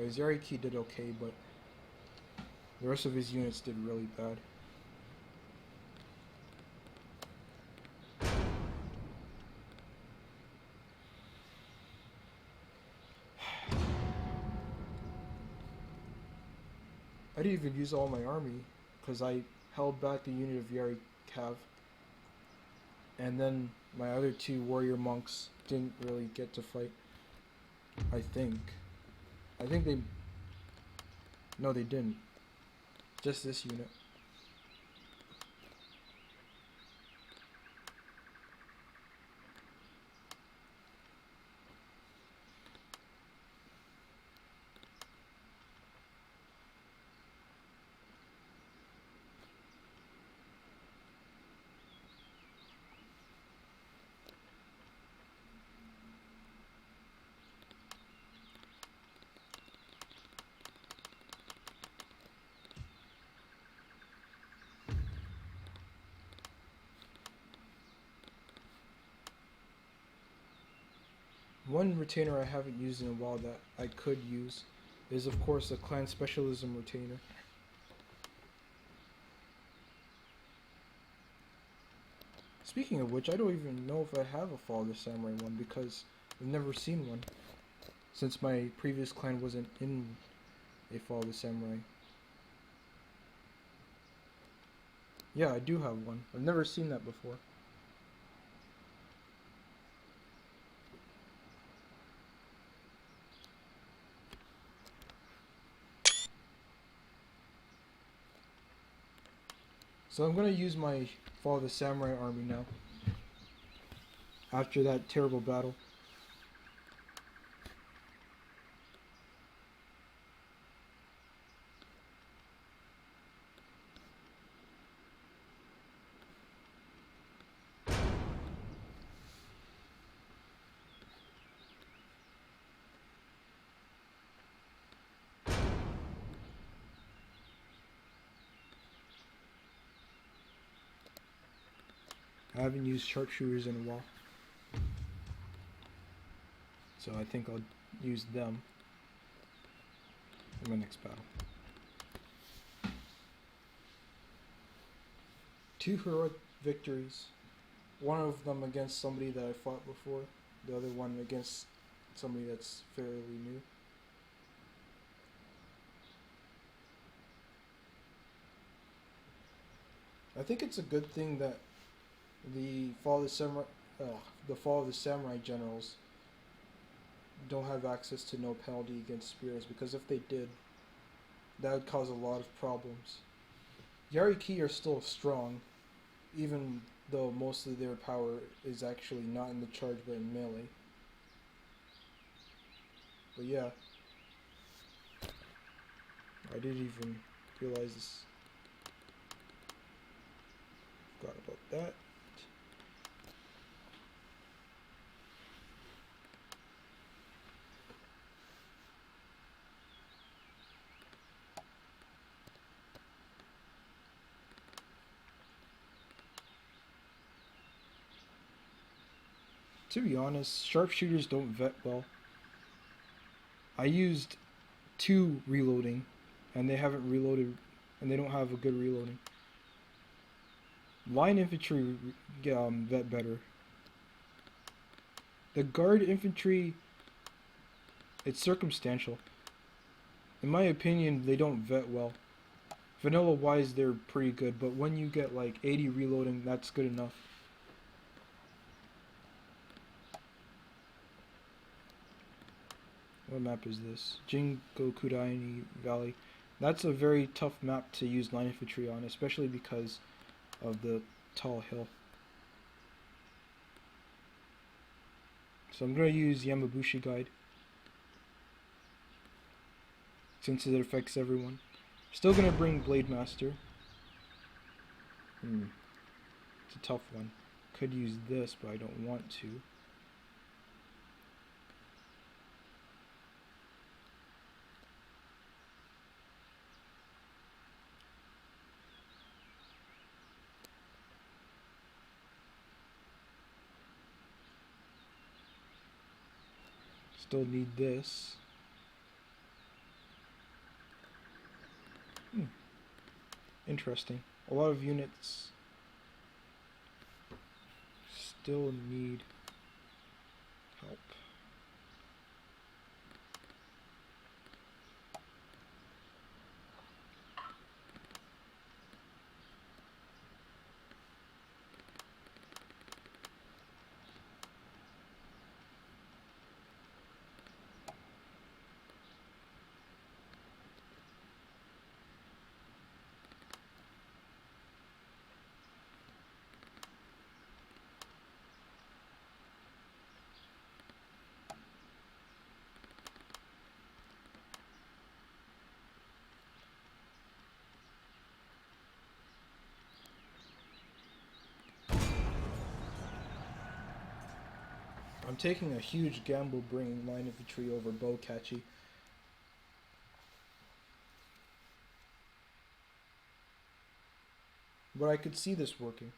Anyways, Yari did okay, but the rest of his units did really bad. I didn't even use all my army because I held back the unit of Yari Cav, and then my other two warrior monks didn't really get to fight. I think they... No, they didn't. Just this unit. One retainer I haven't used in a while that I could use is, of course, a clan specialism retainer. Speaking of which, I don't even know if I have a Fall of the Samurai one because I've never seen one since my previous clan wasn't in a Fall of the Samurai. Yeah, I do have one. I've never seen that before. So I'm going to use my Fall of the Samurai army now, after that terrible battle. I haven't used sharpshooters in a while, so I think I'll use them in my next battle. 2 heroic victories, one of them against somebody that I fought before, the other one against somebody that's fairly new. I think it's a good thing that the Fall of the Samurai generals don't have access to no penalty against spears, because if they did, that would cause a lot of problems. Yari are still strong, even though most of their power is actually not in the charge but in melee. But yeah, I didn't even realize this. Forgot about that. To be honest, sharpshooters don't vet well. I used 2 reloading, and they haven't reloaded, and they don't have a good reloading. Line infantry vet better. The guard infantry, it's circumstantial. In my opinion, they don't vet well. Vanilla wise, they're pretty good, but when you get like 80 reloading, that's good enough. What map is this? Jingokudaini Valley. That's a very tough map to use line infantry on, especially because of the tall hill. So I'm going to use Yamabushi Guide, since it affects everyone. Still going to bring Blade Master. It's a tough one. Could use this, but I don't want to. Still need this. Interesting. A lot of units still need help. I'm taking a huge gamble bringing line infantry over Bowcachi. But I could see this working.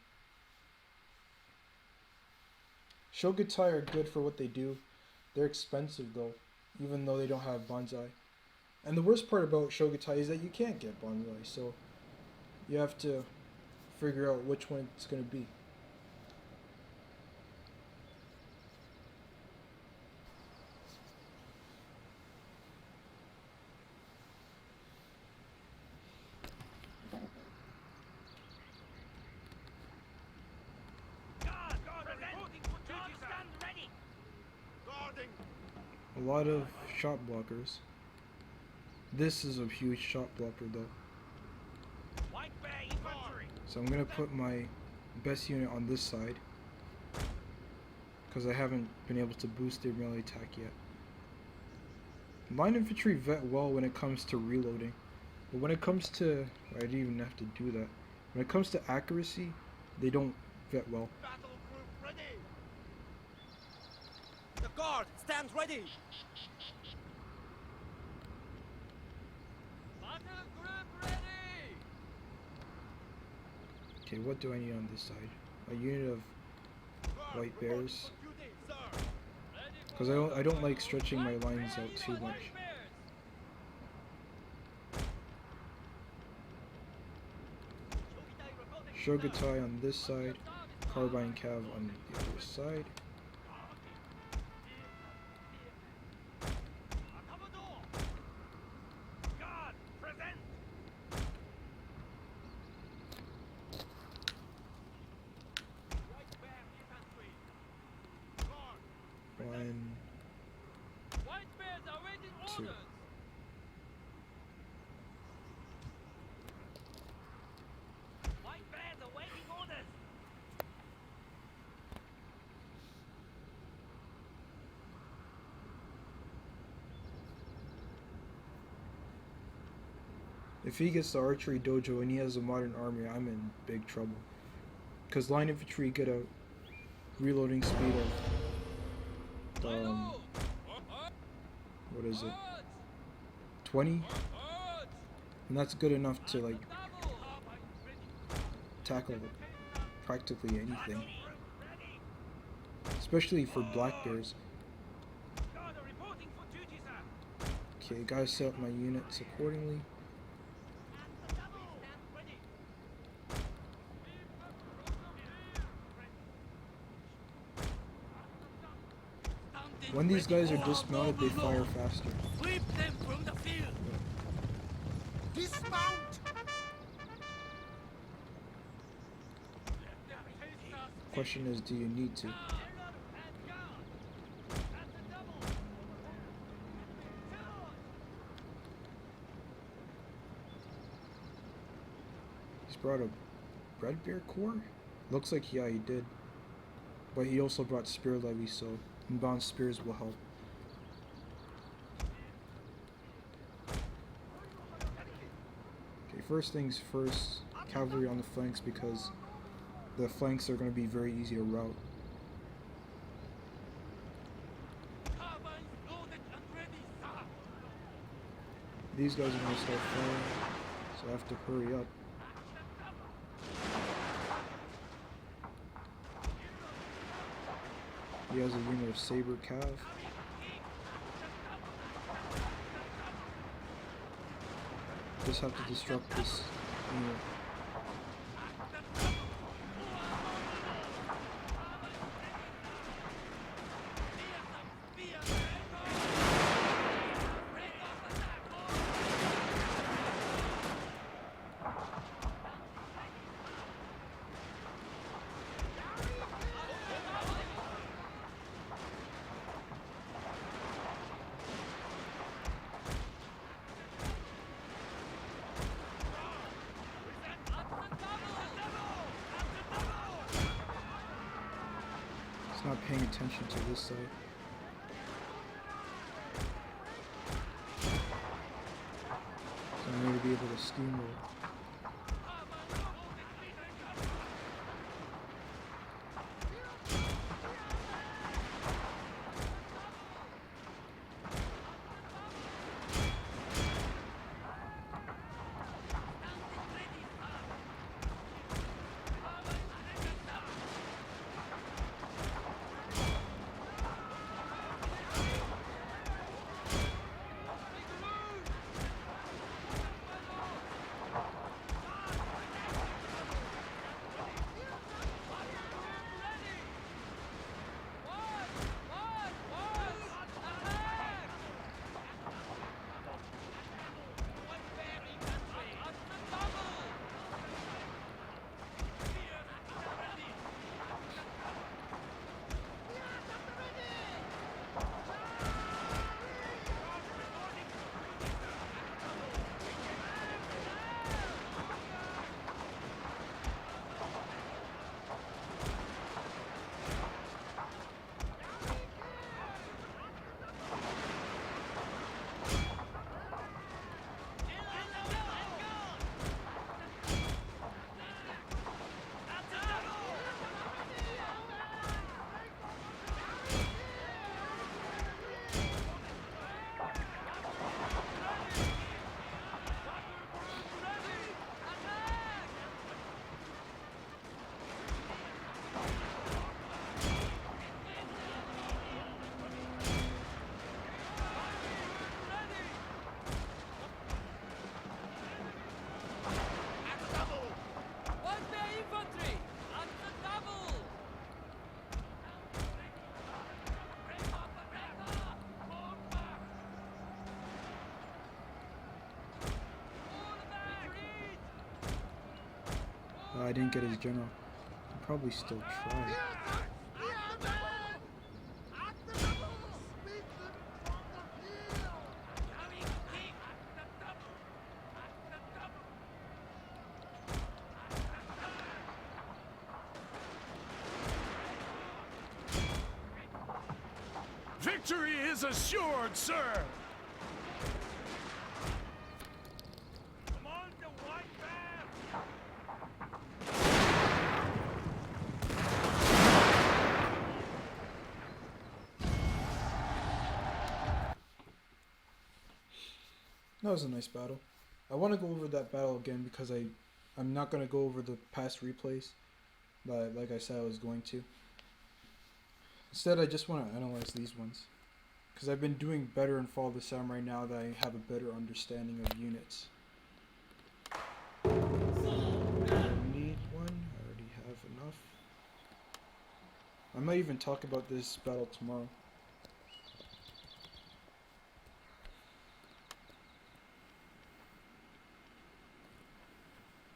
Shogutai are good for what they do. They're expensive though, even though they don't have bonsai. And the worst part about Shogutai is that you can't get bonsai, so you have to figure out which one it's going to be. A lot of shot blockers. This is a huge shot blocker though. So I'm gonna put my best unit on this side because I haven't been able to boost their melee attack yet. Line infantry vet well when it comes to reloading, but when it comes to, I didn't even have to do that. When it comes to accuracy, they don't vet well. Battle group ready. The guard stands ready. Battle group ready. Okay, what do I need on this side? A unit of white bears. Because I don't like stretching my lines out too much. Shogutai on this side, carbine cav on the other side. Two. If he gets the archery dojo and he has a modern army, I'm in big trouble. Because line infantry get a reloading speed of what is it? 20? And that's good enough to like tackle practically anything. Especially for black bears. Okay, gotta set up my units accordingly. When these guys are dismounted, they fire faster. Sweep them from the field. Dismount. Question is, do you need to? He's brought a Red Bear Corps? Looks like, yeah, he did. But he also brought Spear Levy, so inbound spears will help. Okay, first things first, cavalry on the flanks because the flanks are going to be very easy to route. These guys are going to start firing, so I have to hurry up. He has a unit of saber cav. Just have to disrupt this unit. paying attention to this side. So I'm going to be able to steamroll. I didn't get his general. I'll probably still try. Victory is assured, sir! That was a nice battle. I want to go over that battle again because I'm not going to go over the past replays, but like I said I was going to. Instead, I just want to analyze these ones because I've been doing better in Fall of the Samurai now that I have a better understanding of units. I don't need one. I already have enough. I might even talk about this battle tomorrow.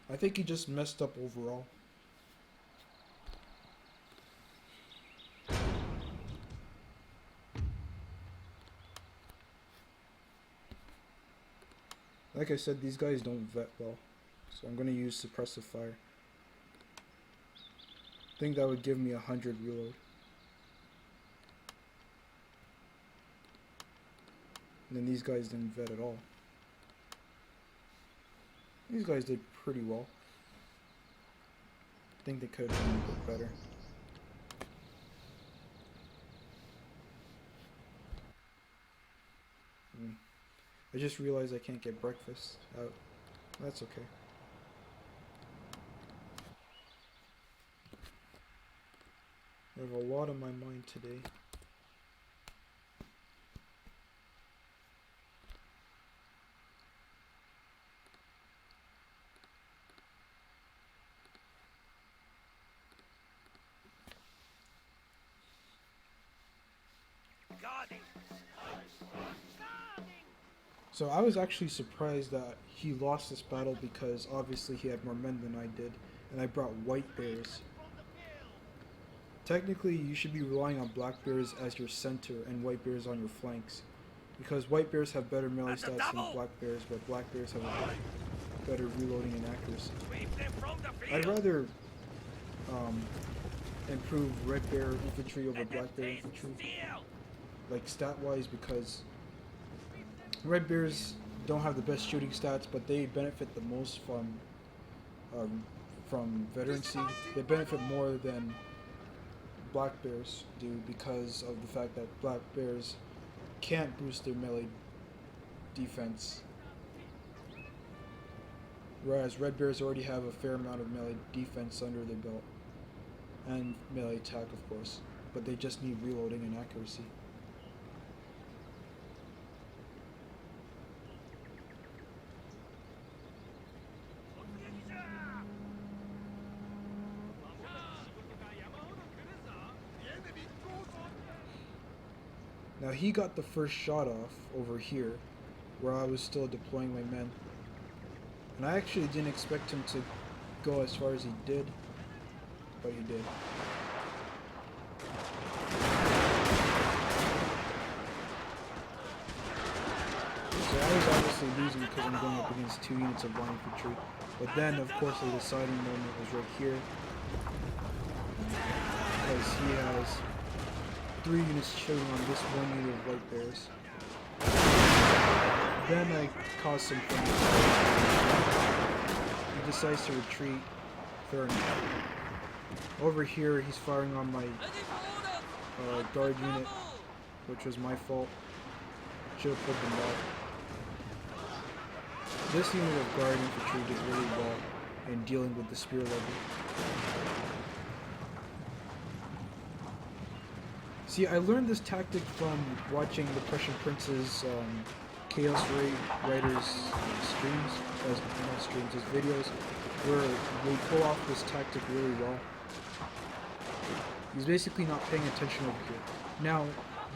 I think he just messed up overall. Like I said, these guys don't vet well, so I'm going to use suppressive fire. I think that would give me 100 reload. And then these guys didn't vet at all. These guys did pretty well. I think they could have done a bit better. I just realized I can't get breakfast out. That's okay. I have a lot on my mind today. So I was actually surprised that he lost this battle because obviously he had more men than I did, and I brought white bears. Technically, you should be relying on black bears as your center and white bears on your flanks, because white bears have better melee stats than black bears, but black bears have a better reloading and accuracy. I'd rather improve red bear infantry over black bear infantry, like stat wise, because red bears don't have the best shooting stats, but they benefit the most from veterancy. They benefit more than black bears do because of the fact that black bears can't boost their melee defense, whereas red bears already have a fair amount of melee defense under their belt, and melee attack of course, but they just need reloading and accuracy. Now he got the first shot off over here, where I was still deploying my men. And I actually didn't expect him to go as far as he did, but he did. So I was obviously losing because I'm going up against 2 units of line infantry. But then, of course, the deciding moment was right here, because he has 3 units shooting on this 1 unit of white bears. Then I caused some fun. He decides to retreat. Fair enough. Over here, he's firing on my guard unit, which was my fault. Should have put them back. This unit of guard infantry did really well in dealing with the spear level. See, I learned this tactic from watching the Prussian Prince's Chaos Riders streams, not streams, his videos, where they pull off this tactic really well. He's basically not paying attention over here. Now,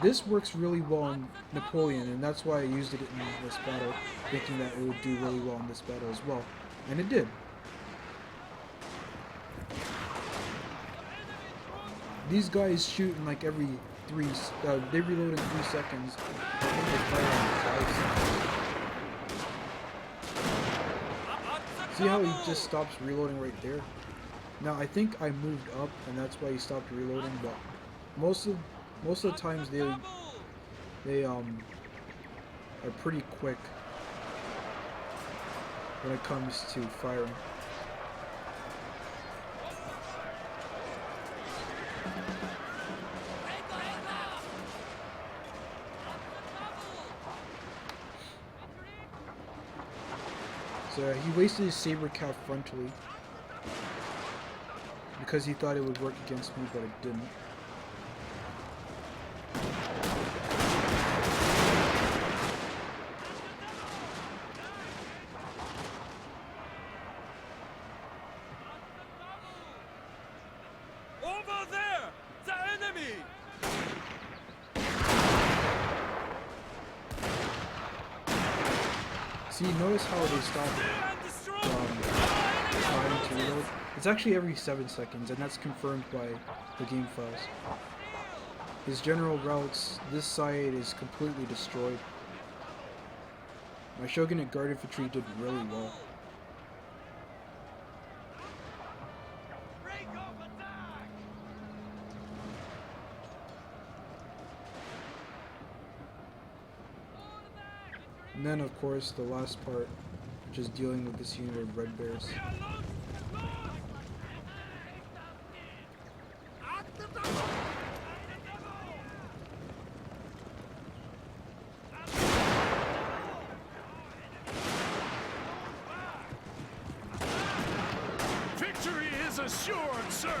this works really well on Napoleon, and that's why I used it in this battle, thinking that it would do really well in this battle as well. And it did. These guys shoot in like every they reload in 3 seconds. I think they fire in 5 seconds. See how he just stops reloading right there? Now I think I moved up, and that's why he stopped reloading. But most of the times they are pretty quick when it comes to firing. So he wasted his saber cap frontally because he thought it would work against me, but it didn't. Over there! The enemy! See, notice how they stop trying to reload. It's actually every 7 seconds, and that's confirmed by the game files. His general routes, this side is completely destroyed. My Shogunate Guard Infantry did really well. And then, of course, the last part, which is dealing with this unit of red bears. Victory is assured, sir!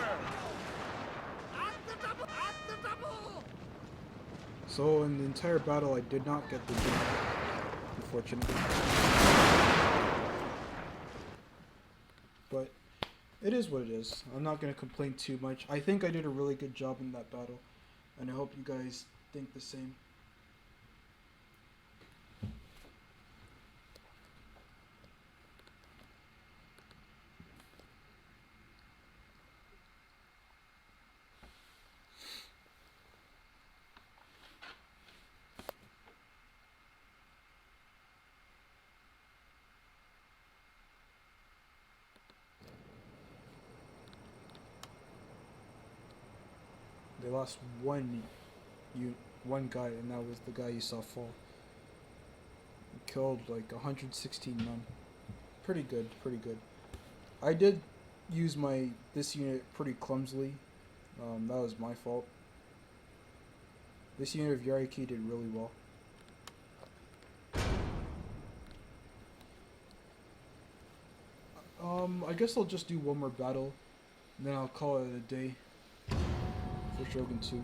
So in the entire battle, I did not get the win, unfortunately. But it is what it is. I'm not going to complain too much. I think I did a really good job in that battle, and I hope you guys think the same. They lost one guy, and that was the guy you saw fall. He killed like 116 men. Pretty good, pretty good. I did use this unit pretty clumsily. That was my fault. This unit of Yariki did really well. I guess I'll just do one more battle, and then I'll call it a day for Shogun 2.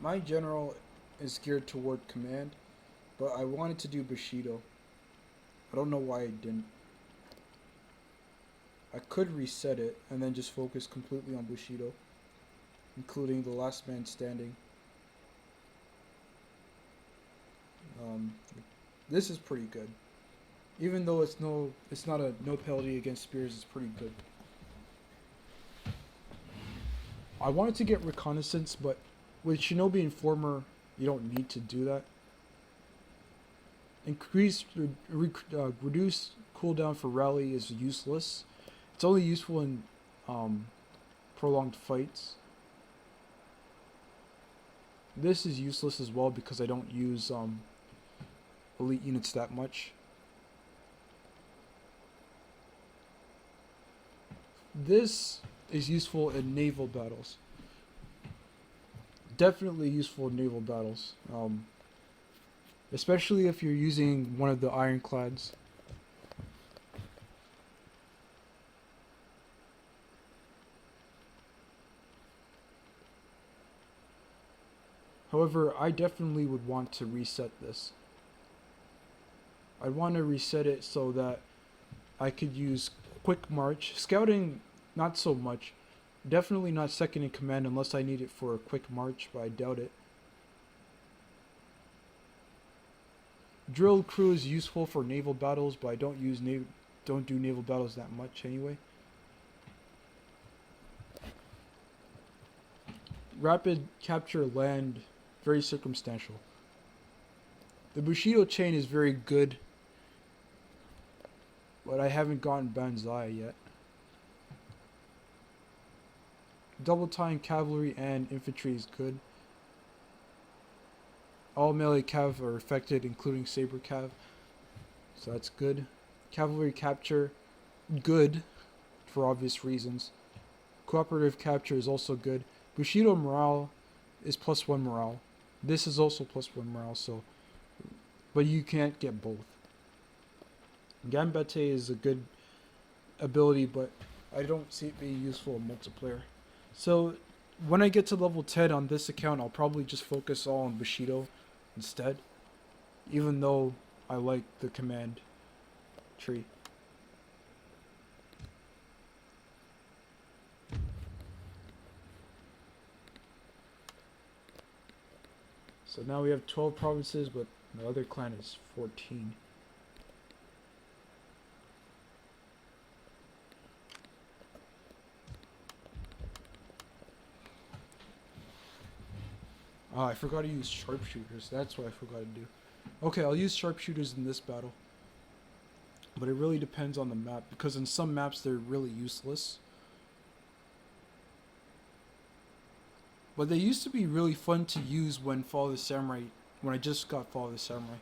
My general is geared toward command, but I wanted to do Bushido. I don't know why I didn't. I could reset it and then just focus completely on Bushido, including the last man standing. This is pretty good. Even though it's not a no penalty against spears, it's pretty good. I wanted to get reconnaissance, but with Shinobi Informer, you don't need to do that. Reduce cooldown for rally is useless. It's only useful in prolonged fights. This is useless as well because I don't use elite units that much. This is useful in naval battles. Definitely useful in naval battles. Especially if you're using one of the ironclads. However, I definitely would want to reset this. I'd want to reset it so that I could use quick march. Scouting, not so much. Definitely not second in command unless I need it for a quick march, but I doubt it. Drill crew is useful for naval battles, but I don't do naval battles that much anyway. Rapid capture land, very circumstantial. The Bushido chain is very good, but I haven't gotten Banzai yet. Double time cavalry and infantry is good. All melee cav are affected, including saber cav, so that's good. Cavalry capture, good, for obvious reasons. Cooperative capture is also good. Bushido morale is +1 morale. This is also +1 morale, so, but you can't get both. Gambate is a good ability, but I don't see it being useful in multiplayer. So when I get to level 10 on this account, I'll probably just focus all on Bushido instead, even though I like the command tree. So now we have 12 provinces, but the other clan is 14. Oh, I forgot to use sharpshooters. That's what I forgot to do. Okay, I'll use sharpshooters in this battle. But it really depends on the map, because in some maps they're really useless. But they used to be really fun to use when I just got Fall of the Samurai.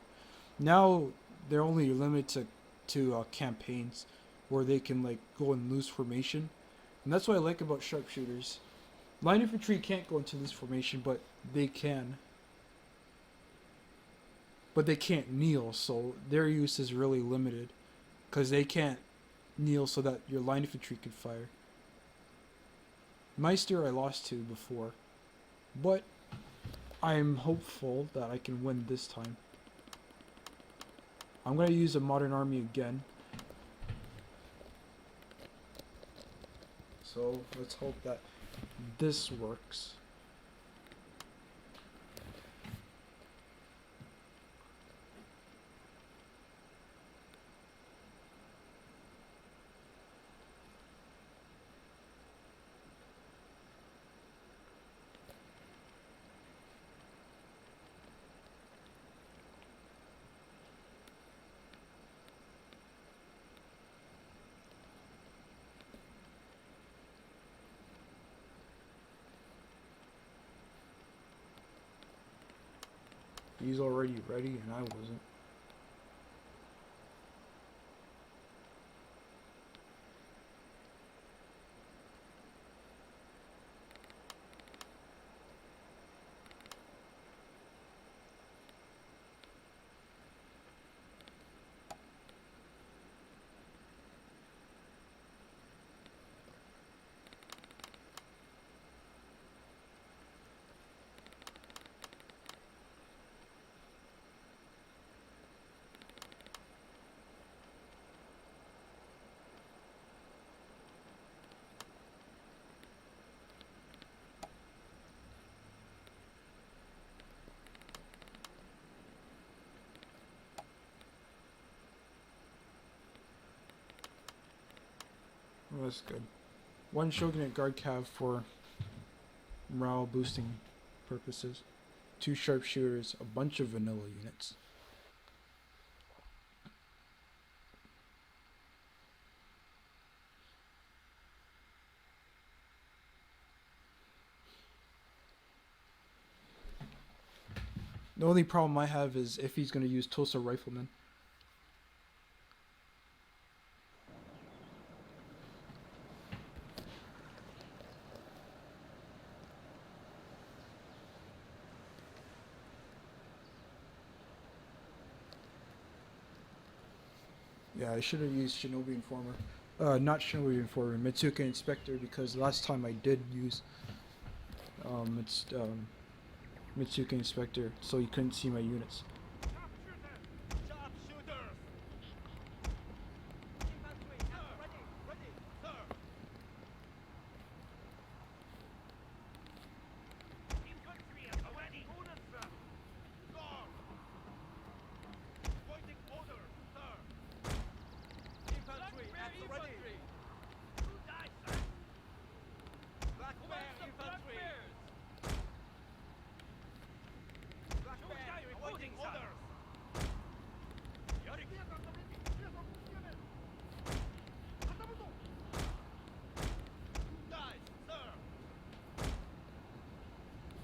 Now they're only limited to campaigns where they can like go in loose formation. And that's what I like about sharpshooters. Line infantry can't go into loose formation, but they can. But they can't kneel, so their use is really limited. Because they can't kneel so that your line infantry can fire. Meister I lost to before. But I'm hopeful that I can win this time. I'm going to use a modern army again. So let's hope that this works. He's already ready and I wasn't. Well, that's good. One shogunate guard cav for morale boosting purposes. 2 sharpshooters, a bunch of vanilla units. The only problem I have is if he's going to use Tulsa riflemen. Yeah, I should have used Shinobi Informer. Not Shinobi Informer, Mitsuka Inspector, because last time I did use Mitsuka Inspector, so you couldn't see my units.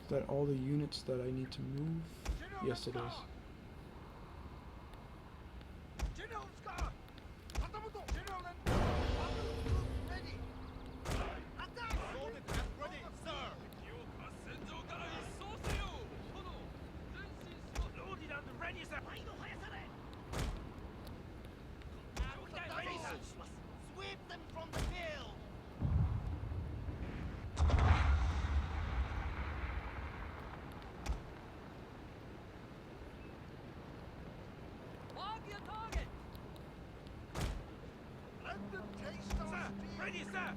Is that all the units that I need to move? Yes, it is. Sweep them from the field! Mark your target! Let them taste our steel! Ready, sir!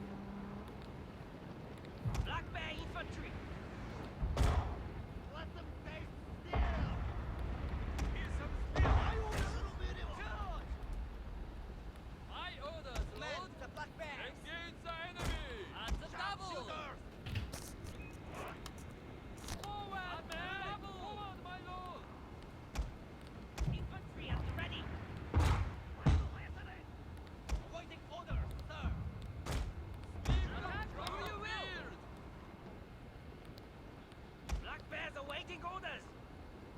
Black Bear infantry! Let them taste steel! Here's some steel! I will little bit of Charge! My orders, Man, Lord! the Black Bear! Engage the enemy! At the double! Shooters! Forward, man! Double! Forward, my lord! Infantry at the ready! Awaiting orders, sir! Attack who you will! Black Bears awaiting orders!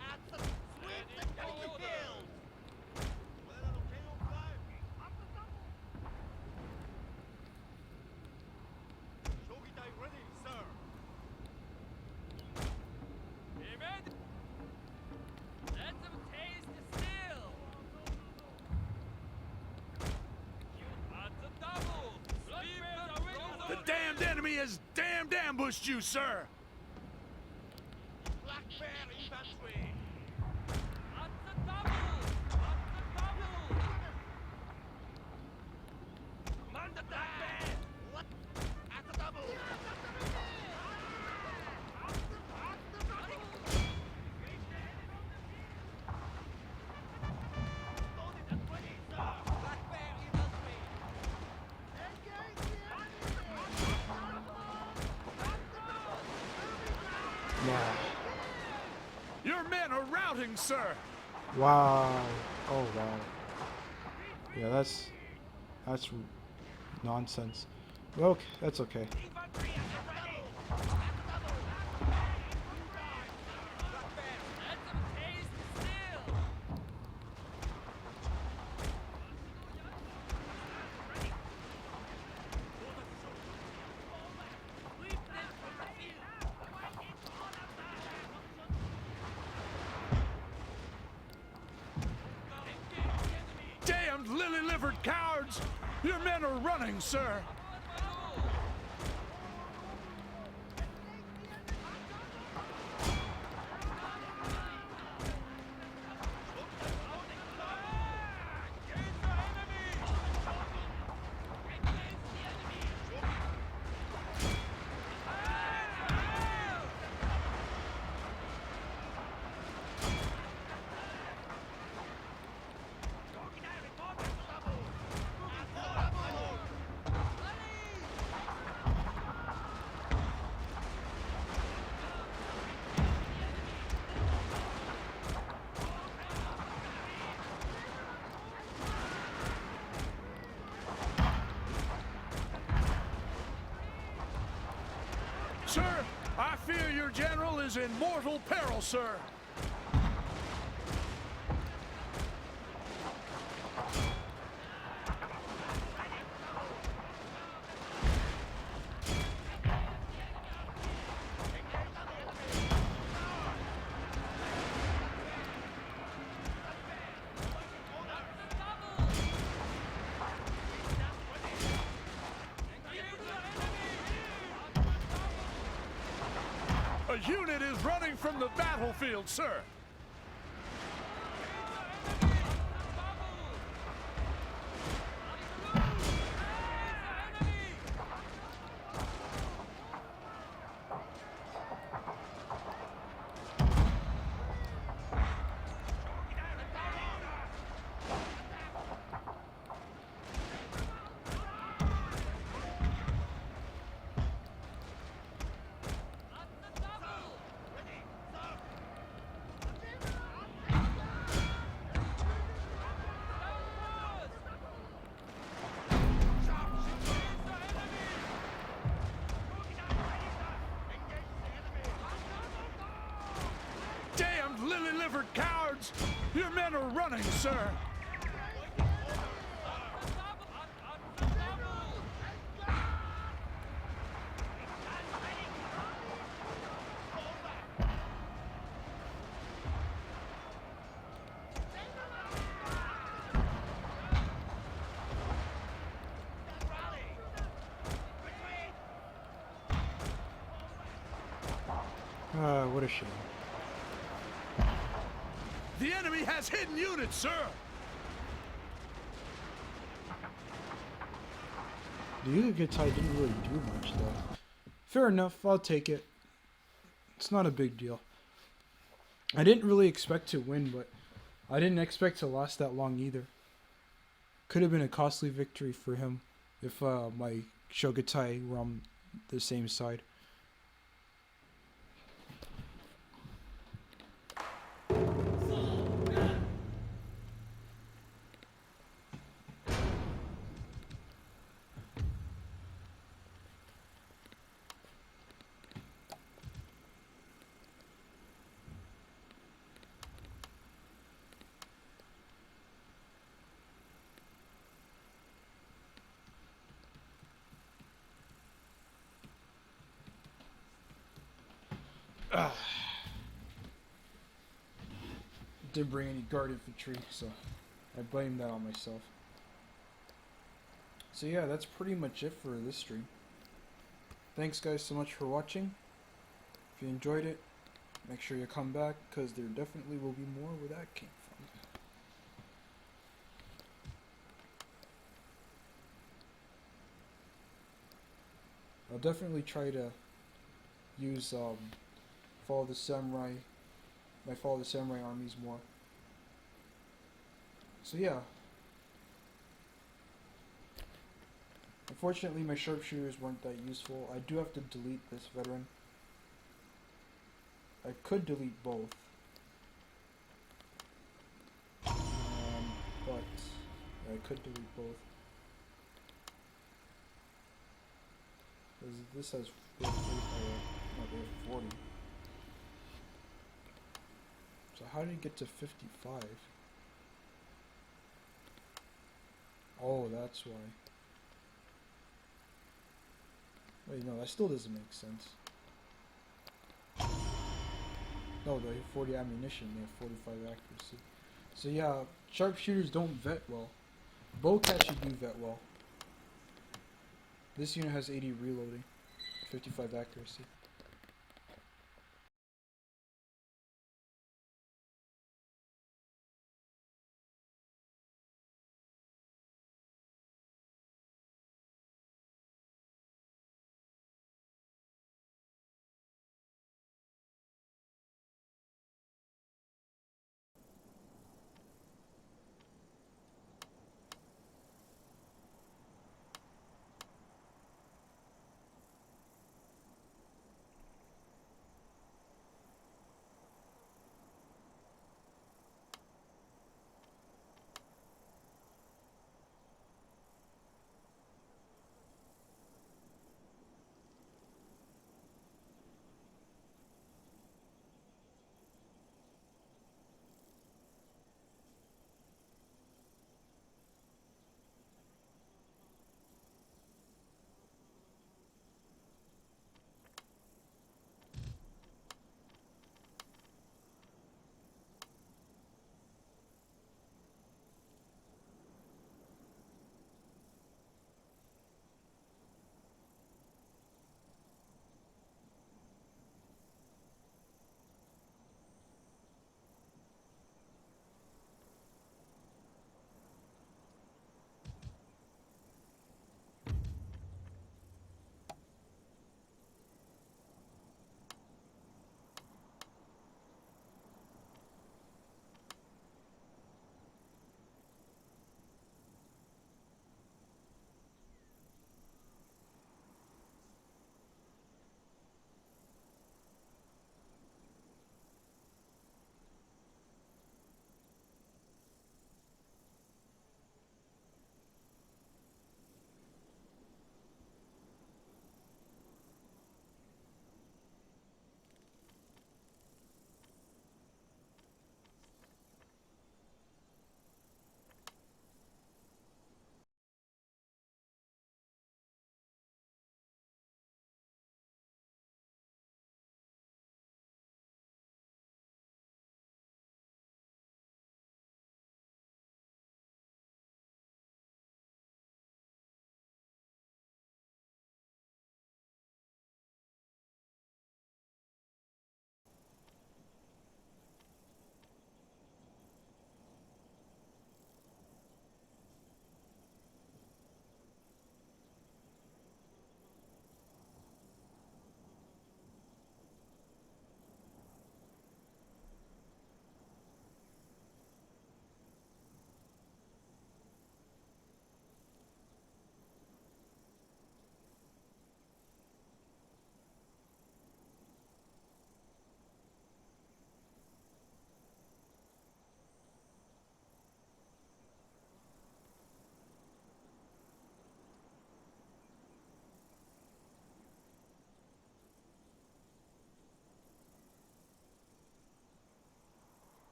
At the sweep them from the field! Shogitai ready, sir! Amen! Let them taste the steel! At the double! Black Bears awaiting The orders! damned enemy has damned ambushed you, sir! Black Bear infantry! At the double! At the double! Command the Black Bear! What? At the double! Loaded and ready, sir! Black Bear infantry! Engage the enemy! Nah. Your men are routing, sir! Wow. Oh wow. Yeah, that's nonsense. Well, okay, that's okay. Infantry at the ready! Let them taste lily-livered cowards! Your men are running, sir! Sir, I fear your general is in mortal peril, sir. A unit is running from the battlefield, sir. Lily-livered cowards! Your men are running, sir! What a shame. The enemy has hidden units, sir! The Ugatai didn't really do much, though. Fair enough, I'll take it. It's not a big deal. I didn't really expect to win, but I didn't expect to last that long either. Could have been a costly victory for him if my Shogatai were on the same side. Didn't bring any guard infantry, so I blame that on myself. So yeah, that's pretty much it for this stream. Thanks guys so much for watching. If you enjoyed it, make sure you come back, because there definitely will be more where that came from. I'll definitely try to use Follow the Samurai, my Follow the Samurai armies more. So yeah. Unfortunately my sharpshooters weren't that useful. I do have to delete this veteran. I could delete both. But I could delete both. This has 40. So how did it get to 55? Oh, that's why. Wait, no, that still doesn't make sense. No, they have 40 ammunition, they have 45 accuracy. So yeah, sharpshooters don't vet well. Bowcat should do that well. This unit has 80 reloading, 55 accuracy.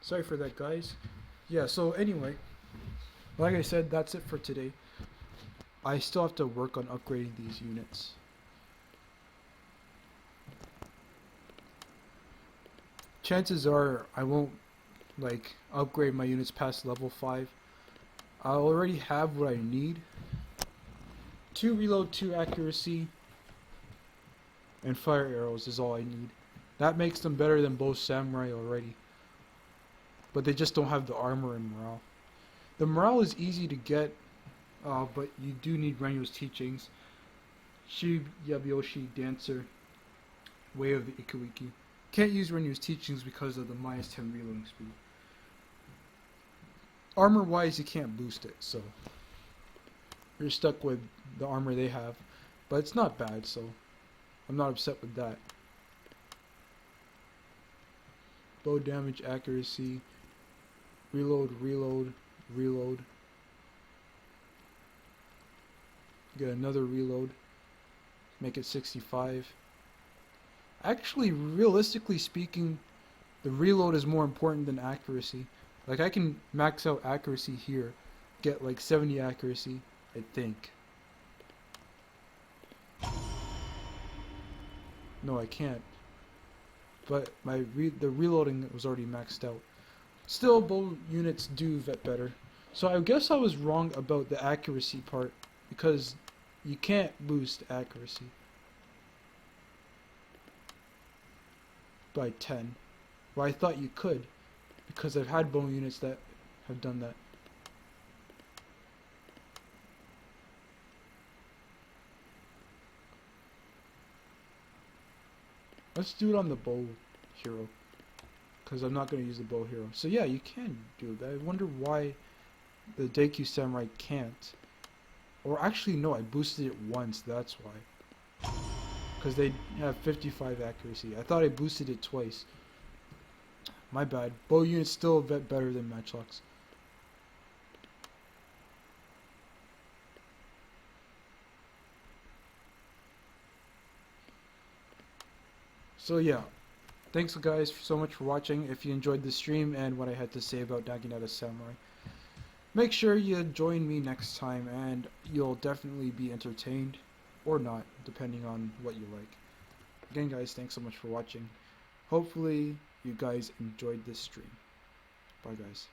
Sorry for that, guys. Yeah, so anyway, like I said, that's it for today. I still have to work on upgrading these units. Chances are I won't like upgrade my units past level 5. I already have what I need. 2 reload, 2 accuracy, and fire arrows is all I need. That makes them better than both samurai already. But they just don't have the armor and morale. The morale is easy to get, but you do need Renyu's teachings. Yabiyoshi Dancer, Way of the Ikewiki. Can't use Renyu's teachings because of the -10 reloading speed. Armor wise, you can't boost it, so you're stuck with the armor they have. But it's not bad, so I'm not upset with that. Bow damage, accuracy, reload, reload, reload. Get another reload. Make it 65. Actually, realistically speaking, the reload is more important than accuracy. Like, I can max out accuracy here, get like 70 accuracy, I think. No, I can't. But the reloading was already maxed out. Still, bow units do vet better. So I guess I was wrong about the accuracy part, because you can't boost accuracy by 10. Well, I thought you could, because I've had bow units that have done that. Let's do it on the bow hero, because I'm not going to use the bow hero. So yeah, you can do that. I wonder why the Deikyu Samurai can't. Or actually, no, I boosted it once, that's why. Because they have 55 accuracy. I thought I boosted it twice. My bad. Bow units still vet better than matchlocks. So yeah, thanks guys so much for watching. If you enjoyed the stream and what I had to say about Naginata Samurai, make sure you join me next time and you'll definitely be entertained, or not, depending on what you like. Again guys, thanks so much for watching. Hopefully you guys enjoyed this stream. Bye guys.